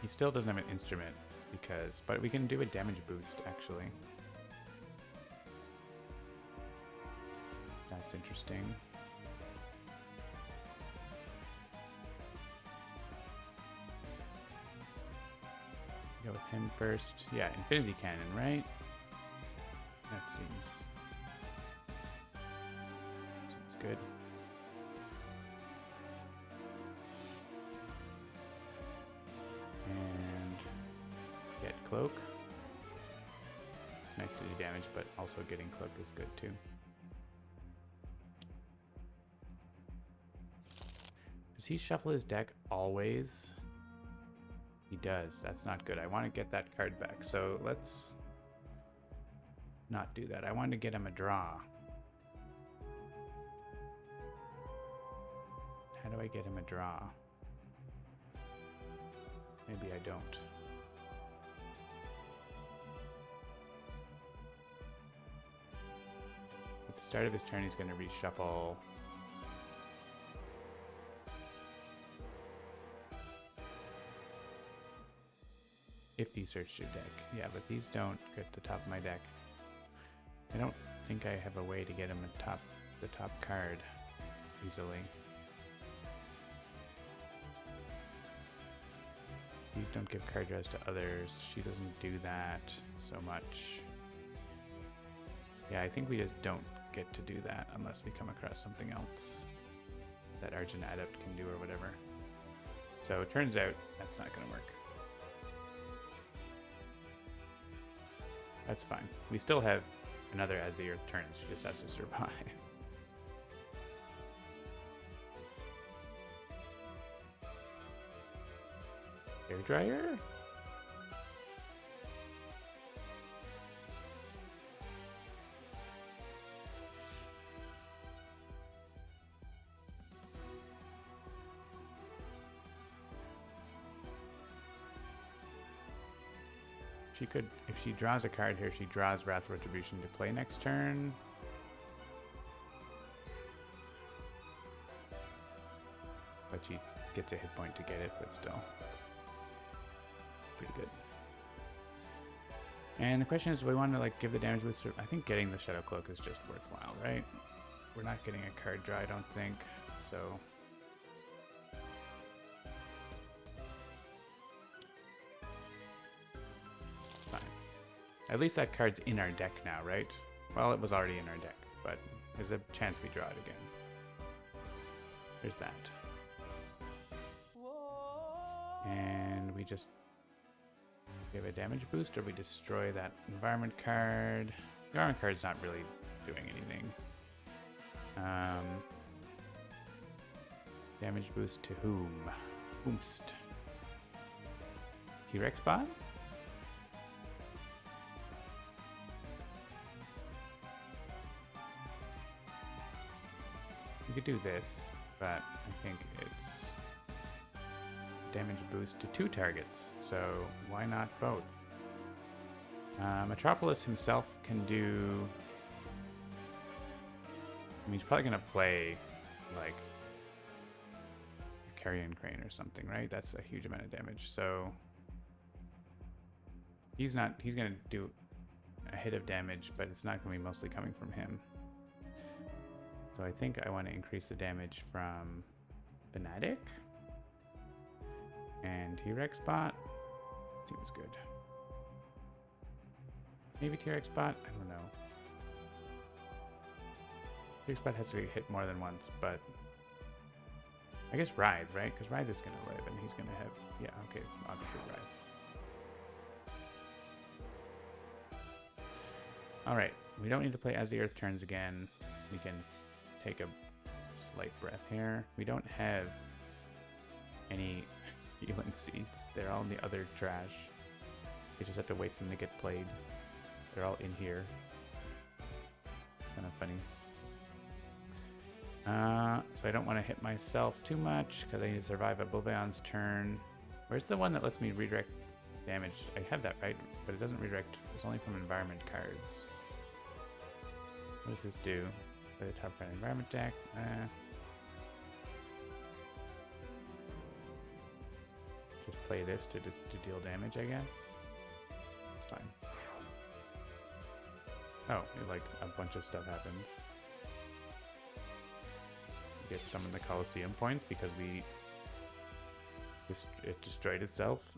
He still doesn't have an instrument but we can do a damage boost actually. That's interesting. Go with him first. Yeah, Infinity Cannon, right? That seems good. And get Cloak. It's nice to do damage, but also getting Cloak is good too. Does he shuffle his deck always? He does. That's not good. I want to get that card back. So let's not do that. I want to get him a draw. How do I get him a draw? Maybe I don't. At the start of his turn, he's going to reshuffle. If you search your deck. Yeah, but these don't get to the top of my deck. I don't think I have a way to get him the top card easily. These don't give card draws to others. She doesn't do that so much. Yeah, I think we just don't get to do that unless we come across something else that Argent Adept can do or whatever. So it turns out that's not going to work. That's fine. We still have another As the Earth Turns. She just has to survive. Hair dryer? She could, if she draws a card here, she draws Wrathful Retribution to play next turn. But she gets a hit point to get it, but still. It's pretty good. And the question is, do we want to like give the damage boost? I think getting the Shadow Cloak is just worthwhile, right? We're not getting a card draw, I don't think. So fine. At least that card's in our deck now, right? Well, it was already in our deck, but there's a chance we draw it again. There's that. And we just give a damage boost, or we destroy that environment card. The environment card's not really doing anything. Damage boost to whom? Whomst. T-Rex bot? We could do this, but I think it's damage boost to 2 targets, so why not both? Metropolis himself can do... I mean, he's probably going to play, like, a Carrion Crane or something, right? That's a huge amount of damage, so... He's going to do a hit of damage, but it's not going to be mostly coming from him. So I think I want to increase the damage from Fanatic and T-Rex bot. Seems good. Maybe T-Rex bot? I don't know. T-Rex bot has to hit more than once, but I guess Writhe, right? Because Writhe is going to live and he's going to have... Yeah, okay, obviously Writhe. Alright, we don't need to play As the Earth Turns again. We can take a slight breath here. We don't have any healing seeds. They're all in the other trash. We just have to wait for them to get played. They're all in here. Kind of funny. So I don't want to hit myself too much because I need to survive Oblivion's turn. Where's the one that lets me redirect damage? I have that, right? But it doesn't redirect. It's only from environment cards. What does this do? Play the top card environment deck. Just play this to deal damage, I guess. That's fine. Oh, like a bunch of stuff happens. We get some of the Coliseum points because it destroyed itself.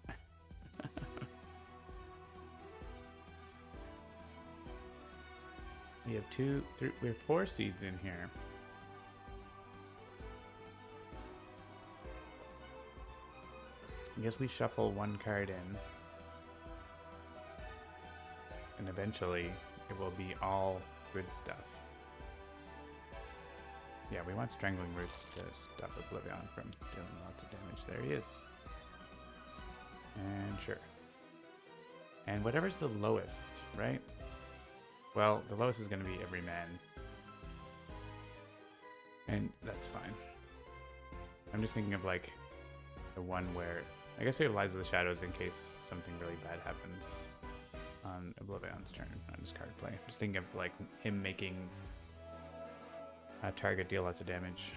We have we have 4 seeds in here. I guess we shuffle 1 card in. And eventually it will be all good stuff. Yeah, we want Strangling Roots to stop Oblivion from doing lots of damage. There he is. And sure. And whatever's the lowest, right? Well, the lowest is going to be every man. And that's fine. I'm just thinking of like the one where... I guess we have Lies of the Shadows in case something really bad happens on Oblivion's turn on his card play. I'm just thinking of like him making a target deal lots of damage.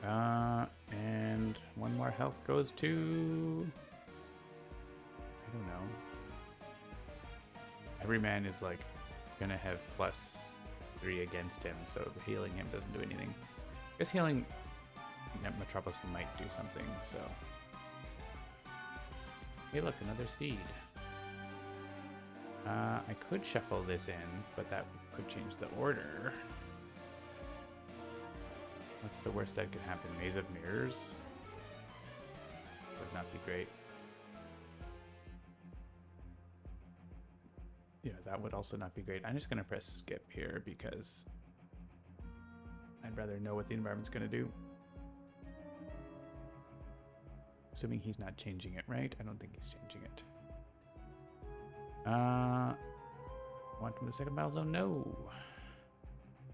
And 1 more health goes to... I don't know. Every man is like gonna have +3 against him, so healing him doesn't do anything. I guess healing Metropolis might do something, so... Hey look, another seed. I could shuffle this in, but that could change the order. What's the worst that could happen? Maze of Mirrors? Would not be great. Yeah, that would also not be great. I'm just going to press skip here because I'd rather know what the environment's going to do. Assuming he's not changing it, right? I don't think he's changing it. Want to move the second battle zone? No.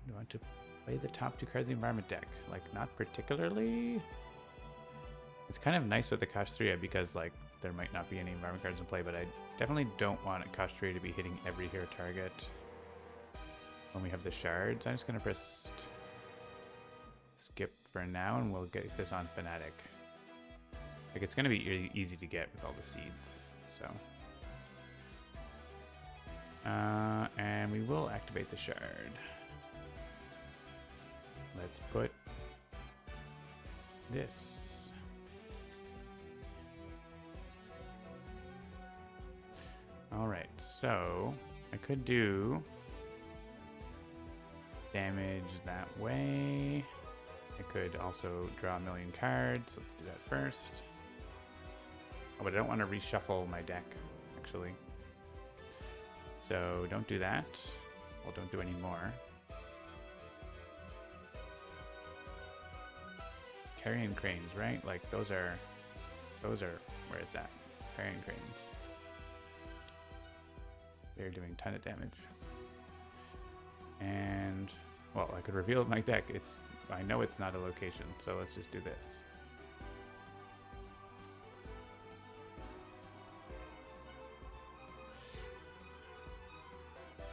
You want to play the top 2 cards of the environment deck? Like, not particularly. It's kind of nice with the Kashtria because, like, there might not be any environment cards in play, but I definitely don't want a Kashtria to be hitting every hero target when we have the shards. I'm just going to press skip for now, and we'll get this on Fanatic. Like, it's going to be easy to get with all the seeds, so... And we will activate the shard. Let's put this. All right, so I could do damage that way. I could also draw a million cards. Let's do that first. Oh, but I don't want to reshuffle my deck, actually. So don't do that. Well, don't do any more. Carrion cranes, right? Like those are where it's at. Carrion cranes. They're doing a ton of damage. And well, I could reveal my deck. I know it's not a location, so let's just do this.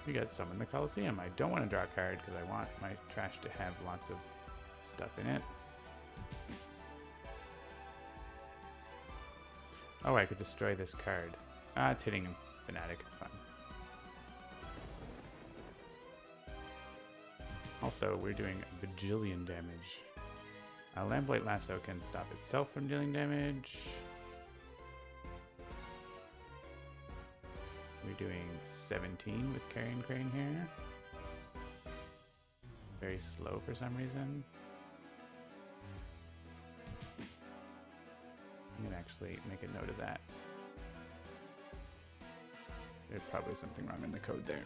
We got Summon the Coliseum. I don't want to draw a card because I want my trash to have lots of stuff in it. Oh, I could destroy this card. It's hitting Fanatic. It's fine. Also, we're doing a bajillion damage. Lamplight Lasso can stop itself from dealing damage. We're doing 17 with Carrion Crane here. Very slow for some reason. I'm gonna actually make a note of that. There's probably something wrong in the code there.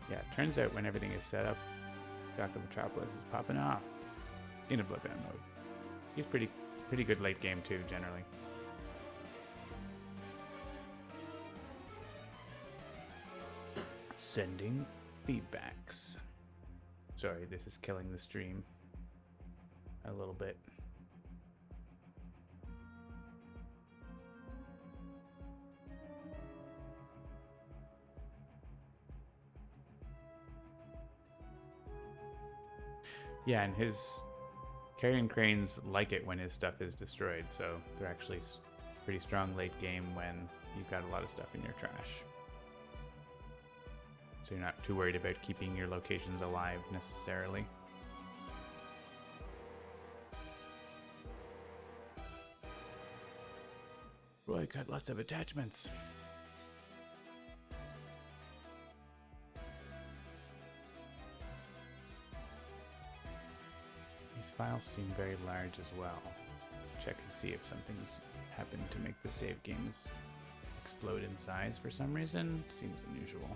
Yeah, it turns out when everything is set up, Dr. Metropolis is popping off in Oblivion mode. He's pretty good late game too, generally. Sending feedbacks. Sorry, this is killing the stream a little bit. Yeah, and his Carrion Cranes like it when his stuff is destroyed, so they're actually pretty strong late game when you've got a lot of stuff in your trash. So you're not too worried about keeping your locations alive necessarily. Roy got lots of attachments. These files seem very large as well. Check and see if something's happened to make the save games explode in size for some reason. Seems unusual.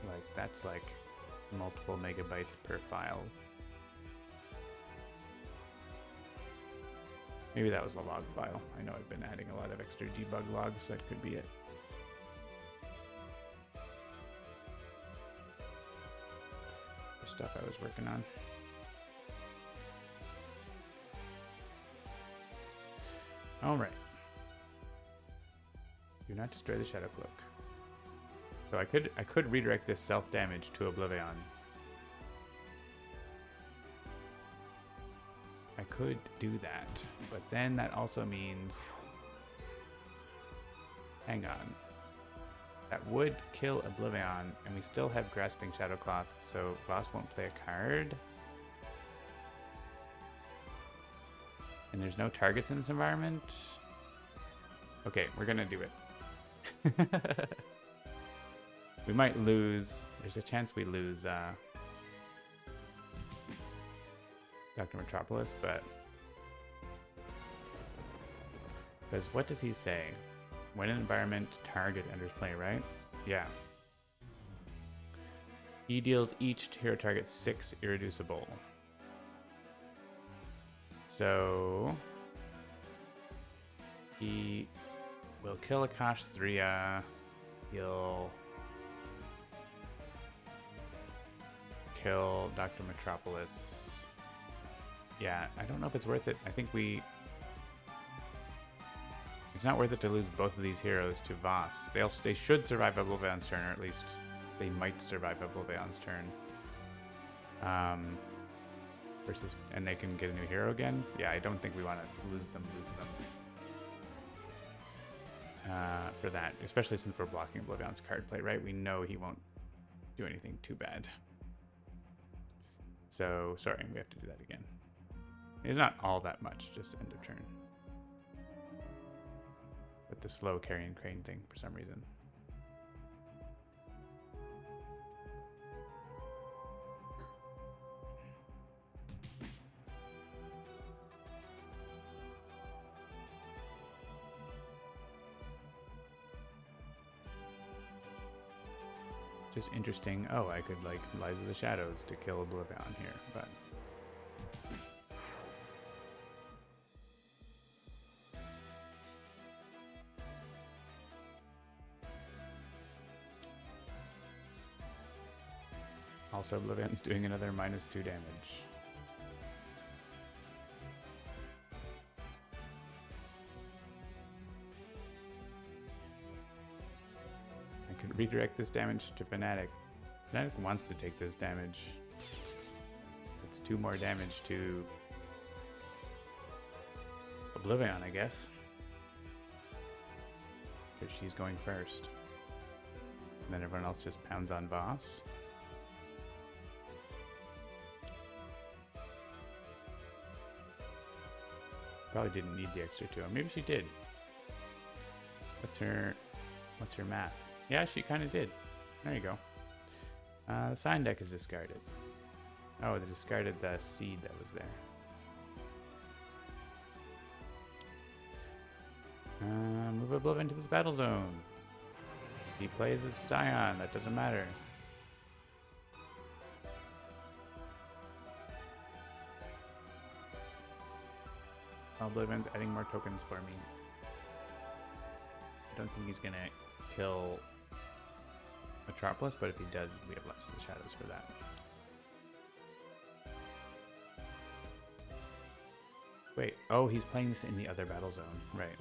Like, that's like multiple megabytes per file. Maybe that was a log file. I know I've been adding a lot of extra debug logs. That could be it. The stuff I was working on. All right. Do not destroy the Shadow Cloak. So I could redirect this self-damage to Oblivion. I could do that, but then that also means... Hang on. That would kill Oblivion, and we still have Grasping Shadowcloth, so boss won't play a card. And there's no targets in this environment. Okay, we're gonna do it. We might lose. There's a chance we lose Dr. Metropolis, but because what does he say? When an environment target enters play, right? Yeah. He deals each hero target 6 irreducible. So he will kill Akash Thria. He'll kill Dr. Metropolis. Yeah, I don't know if it's worth it. I think it's not worth it to lose both of these heroes to Voss. They should survive Oblivion's turn, or at least they might survive Oblivion's turn. And they can get a new hero again. Yeah, I don't think we want to lose them. For that, especially since we're blocking Oblivion's card play, right? We know he won't do anything too bad. So, sorry, we have to do that again. It's not all that much, just end of turn. With the slow carrying crane thing for some reason. Just interesting. Oh, I could like Lies of the Shadows to kill Oblivion here, but also Oblivion's doing another -2 damage. I could redirect this damage to Fnatic. Fnatic wants to take this damage. It's 2 more damage to Oblivion, I guess. Because she's going first. And then everyone else just pounds on Voss. Probably didn't need the extra 2. Or maybe she did. What's her math? Yeah, she kind of did. There you go. The sign deck is discarded. Oh, they discarded the seed that was there. Move Oblivion to this battle zone. He plays as Scion. That doesn't matter. Oblivion's adding more tokens for me. I don't think he's gonna kill Metropolis, but if he does, we have Lies of the Shadows for that. Wait, oh, he's playing this in the other battle zone, right.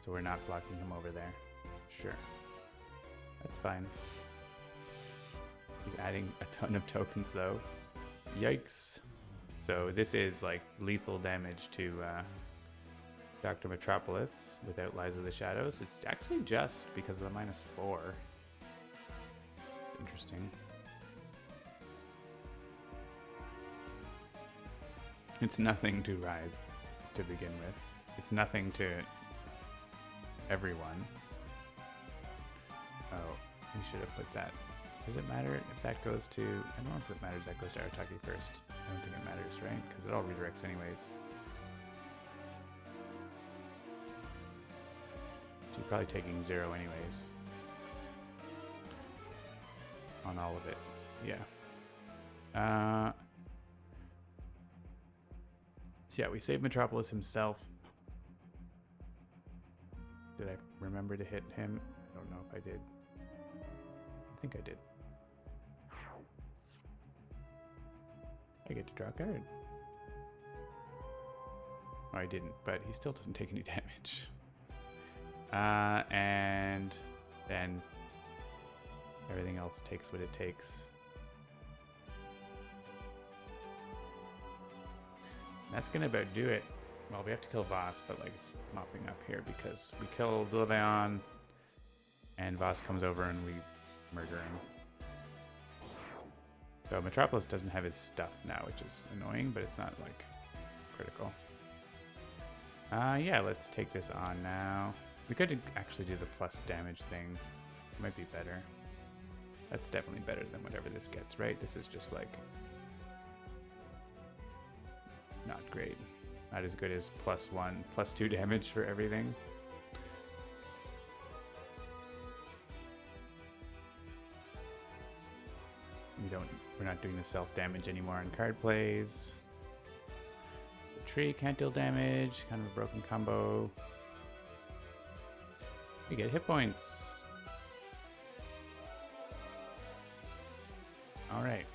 So we're not blocking him over there. Sure. That's fine. He's adding a ton of tokens though. Yikes. So this is like lethal damage to Dr. Metropolis without Lies of the Shadows. It's actually just because of the -4. Interesting. It's nothing to ride to begin with. It's nothing to everyone. Oh, we should have put that. Does it matter if that goes to... I don't know if it matters that goes to Arataki first. I don't think it matters, right? Because it all redirects anyways. So you're probably taking 0 anyways. On all of it. Yeah. So yeah, we saved Metropolis himself. Did I remember to hit him? I don't know if I did. I think I did. I get to draw a card. Oh, I didn't, but he still doesn't take any damage. And then everything else takes what it takes. That's gonna about do it. Well, we have to kill Voss, but like it's mopping up here because we kill Oblivion and Voss comes over and we murder him. So Metropolis doesn't have his stuff now, which is annoying, but it's not like critical. Yeah, let's take this on now. We could actually do the plus damage thing. It might be better. That's definitely better than whatever this gets, right? This is just like not great. Not as good as +1, +2 damage for everything. We're not doing the self-damage anymore on card plays. The tree can't deal damage, kind of a broken combo. We get hit points. All right.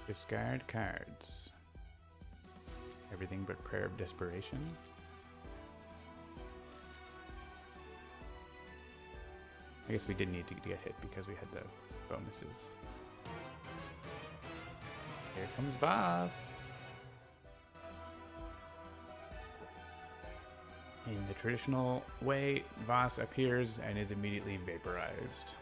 Discard cards. Everything but Prayer of Desperation. I guess we did need to get hit because we had the bonuses. Here comes Boss. In the traditional way, Voss appears and is immediately vaporized.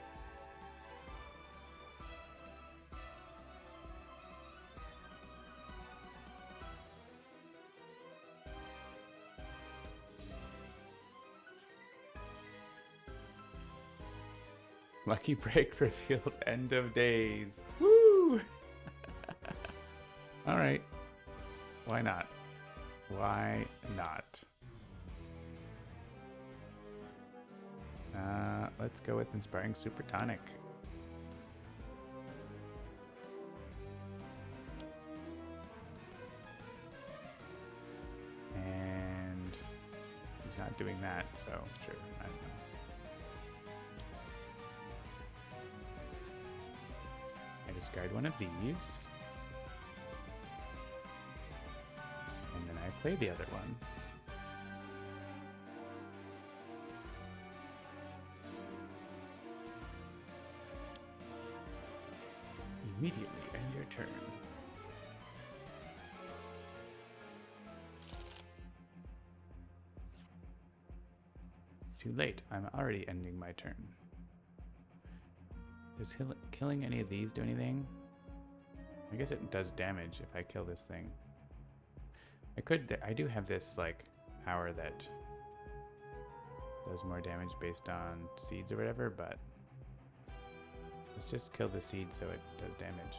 Lucky break revealed end of days. Woo! Alright. Why not? Why not? Let's go with Inspiring Supertonic. And he's not doing that, so sure, I don't know. I discard one of these. And then I play the other one. Immediately end your turn. Too late. I'm already ending my turn. Does killing any of these do anything? I guess it does damage if I kill this thing. I do have this, like, power that does more damage based on seeds or whatever, but let's just kill the seed so it does damage.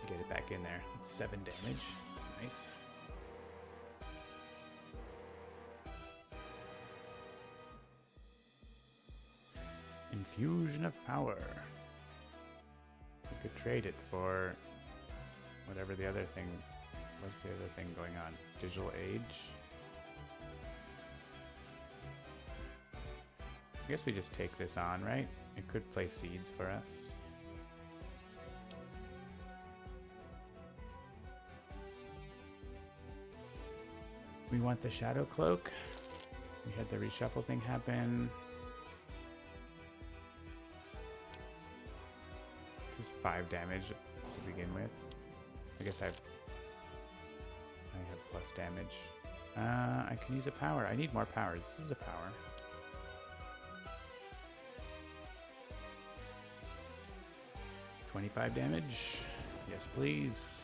Get it back in there. It's 7 damage. That's nice. Infusion of power. We could trade it for whatever the other thing. What's the other thing going on? Digital Age. I guess we just take this on, right? It could play seeds for us. We want the Shadow Cloak. We had the reshuffle thing happen. This is 5 damage to begin with. I guess I have plus damage. I can use a power. I need more powers. This is a power. $25 damage. Yes, please.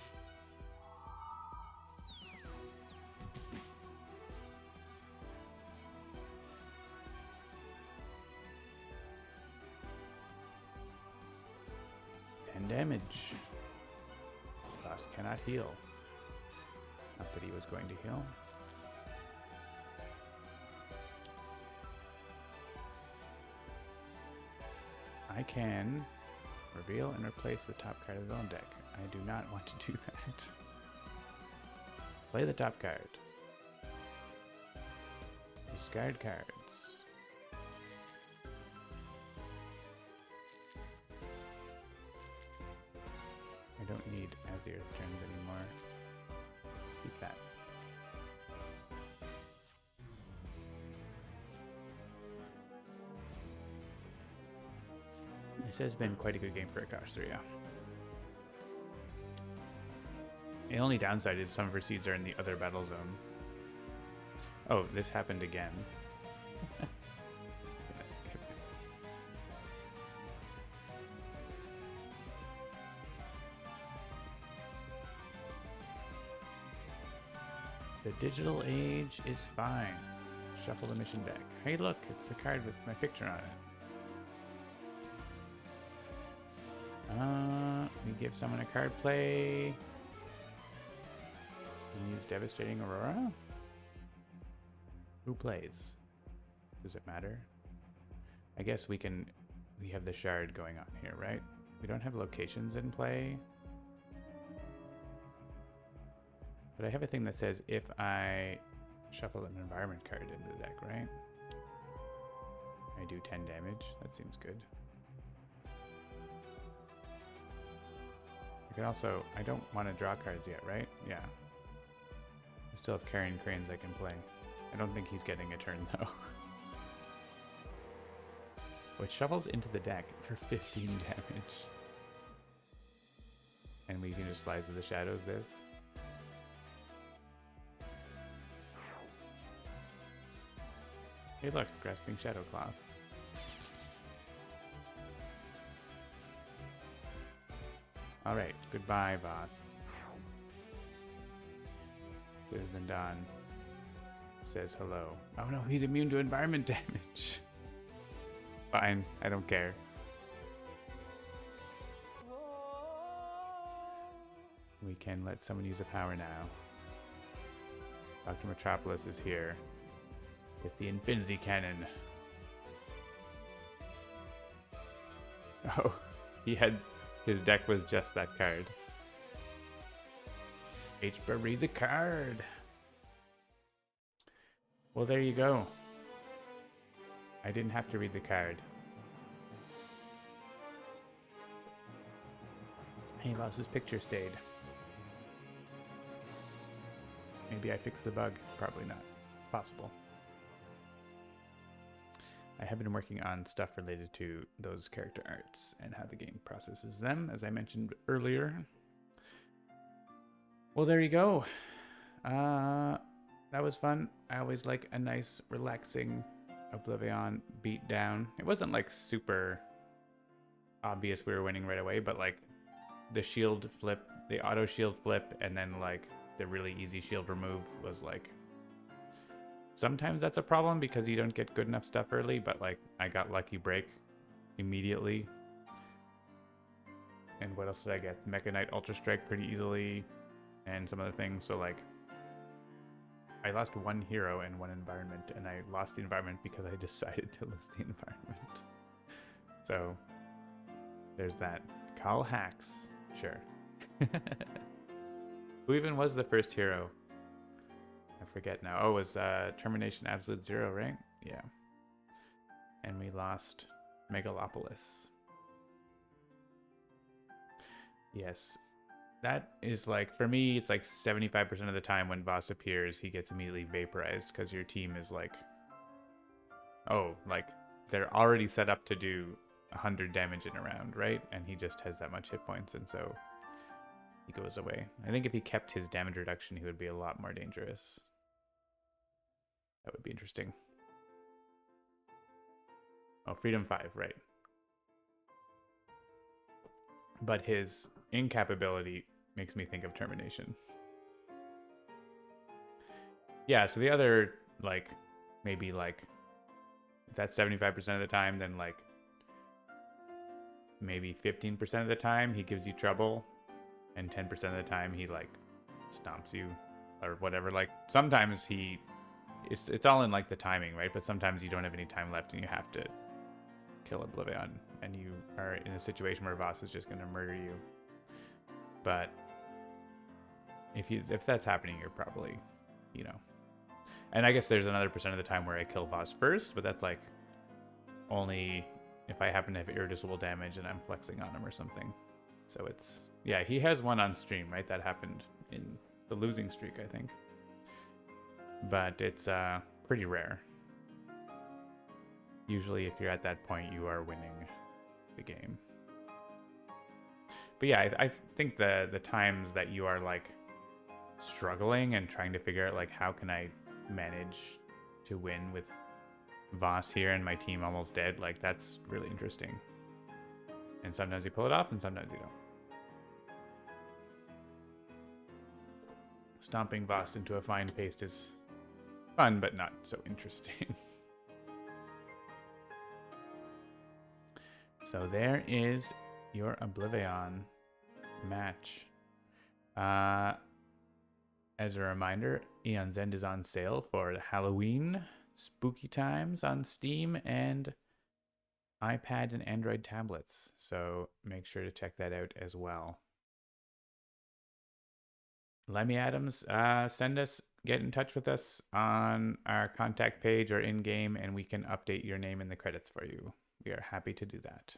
Damage. Boss cannot heal. Not that he was going to heal. I can reveal and replace the top card of the villain deck. I do not want to do that. Play the top card. Discard cards. I don't need As the Earth Turns anymore. Keep that. This has been quite a good game for Akash 3, yeah. The only downside is some of her seeds are in the other battle zone. Oh, this happened again. Just gonna skip it. The Digital Age is fine. Shuffle the mission deck. Hey look, it's the card with my picture on it. We give someone a card play. We use Devastating Aurora. Who plays? Does it matter? I guess we have the shard going on here, right? We don't have locations in play. But I have a thing that says if I shuffle an environment card into the deck, right? I do 10 damage. That seems good. I can also... I don't want to draw cards yet, right? Yeah. I still have Carrion Cranes I can play. I don't think he's getting a turn, though. Which shovels into the deck for 15 damage. And we can just Slice of the Shadows this. Hey look, Grasping Shadow Cloth. Alright, goodbye, boss. Citizen Dawn says hello. Oh no, he's immune to environment damage. Fine, I don't care. We can let someone use a power now. Dr. Metropolis is here with the Infinity Cannon. Oh, his deck was just that card. Read the card. Well, there you go. I didn't have to read the card. Hey, boss's picture stayed. Maybe I fixed the bug. Probably not. Possible. I have been working on stuff related to those character arts and how the game processes them, as I mentioned earlier. Well, there you go. That was fun. I always like a nice, relaxing Oblivion beatdown. It wasn't like super obvious we were winning right away, but like the shield flip, the auto shield flip, and then like the really easy shield remove was like... Sometimes that's a problem because you don't get good enough stuff early, but like I got Lucky Break immediately. And what else did I get? Mecha Knight Ultra Strike pretty easily, and some other things. So like I lost one hero and one environment, and I lost the environment because I decided to lose the environment. So there's that. Call hacks. Sure. Who even was the first hero? I forget now. Oh, it was Termination Absolute Zero, right? Yeah. And we lost Megalopolis. Yes. That is like, for me, it's like 75% of the time when Voss appears, he gets immediately vaporized because your team is like, oh, like they're already set up to do 100 damage in a round, right? And he just has that much hit points, and so he goes away. I think if he kept his damage reduction, he would be a lot more dangerous. That would be interesting. Oh, Freedom 5, right. But his incap ability makes me think of Termination. Yeah, so the other, like, maybe, like, if that's 75% of the time, then, like, maybe 15% of the time he gives you trouble, and 10% of the time he, like, stomps you, or whatever. Like, sometimes he... It's all in, like, the timing, right? But sometimes you don't have any time left, and you have to kill Oblivion, and you are in a situation where Voss is just going to murder you. But if that's happening, you're probably, you know... And I guess there's another percent of the time where I kill Voss first, but that's, like, only if I happen to have irresistible damage and I'm flexing on him or something. So it's... Yeah, he has one on stream, right? That happened in the losing streak, I think. But it's pretty rare. Usually if you're at that point, you are winning the game. But yeah, I think the times that you are like struggling and trying to figure out like how can I manage to win with Voss here and my team almost dead, like that's really interesting. And sometimes you pull it off and sometimes you don't. Stomping Voss into a fine paste is fun, but not so interesting. So there is your Oblivion match. As a reminder, Aeon's End is on sale for Halloween spooky times on Steam and iPad and Android tablets. So make sure to check that out as well. Lemmy Adams, send us get in touch with us on our contact page or in game, and we can update your name in the credits for you. We are happy to do that.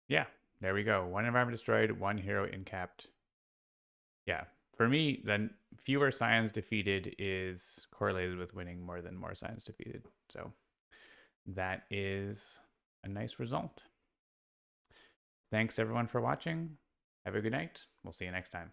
Yeah, there we go. 1 environment destroyed, 1 hero incapped. Yeah, for me, then fewer scions defeated is correlated with winning more than more scions defeated. So that is a nice result. Thanks everyone for watching. Have a good night. We'll see you next time.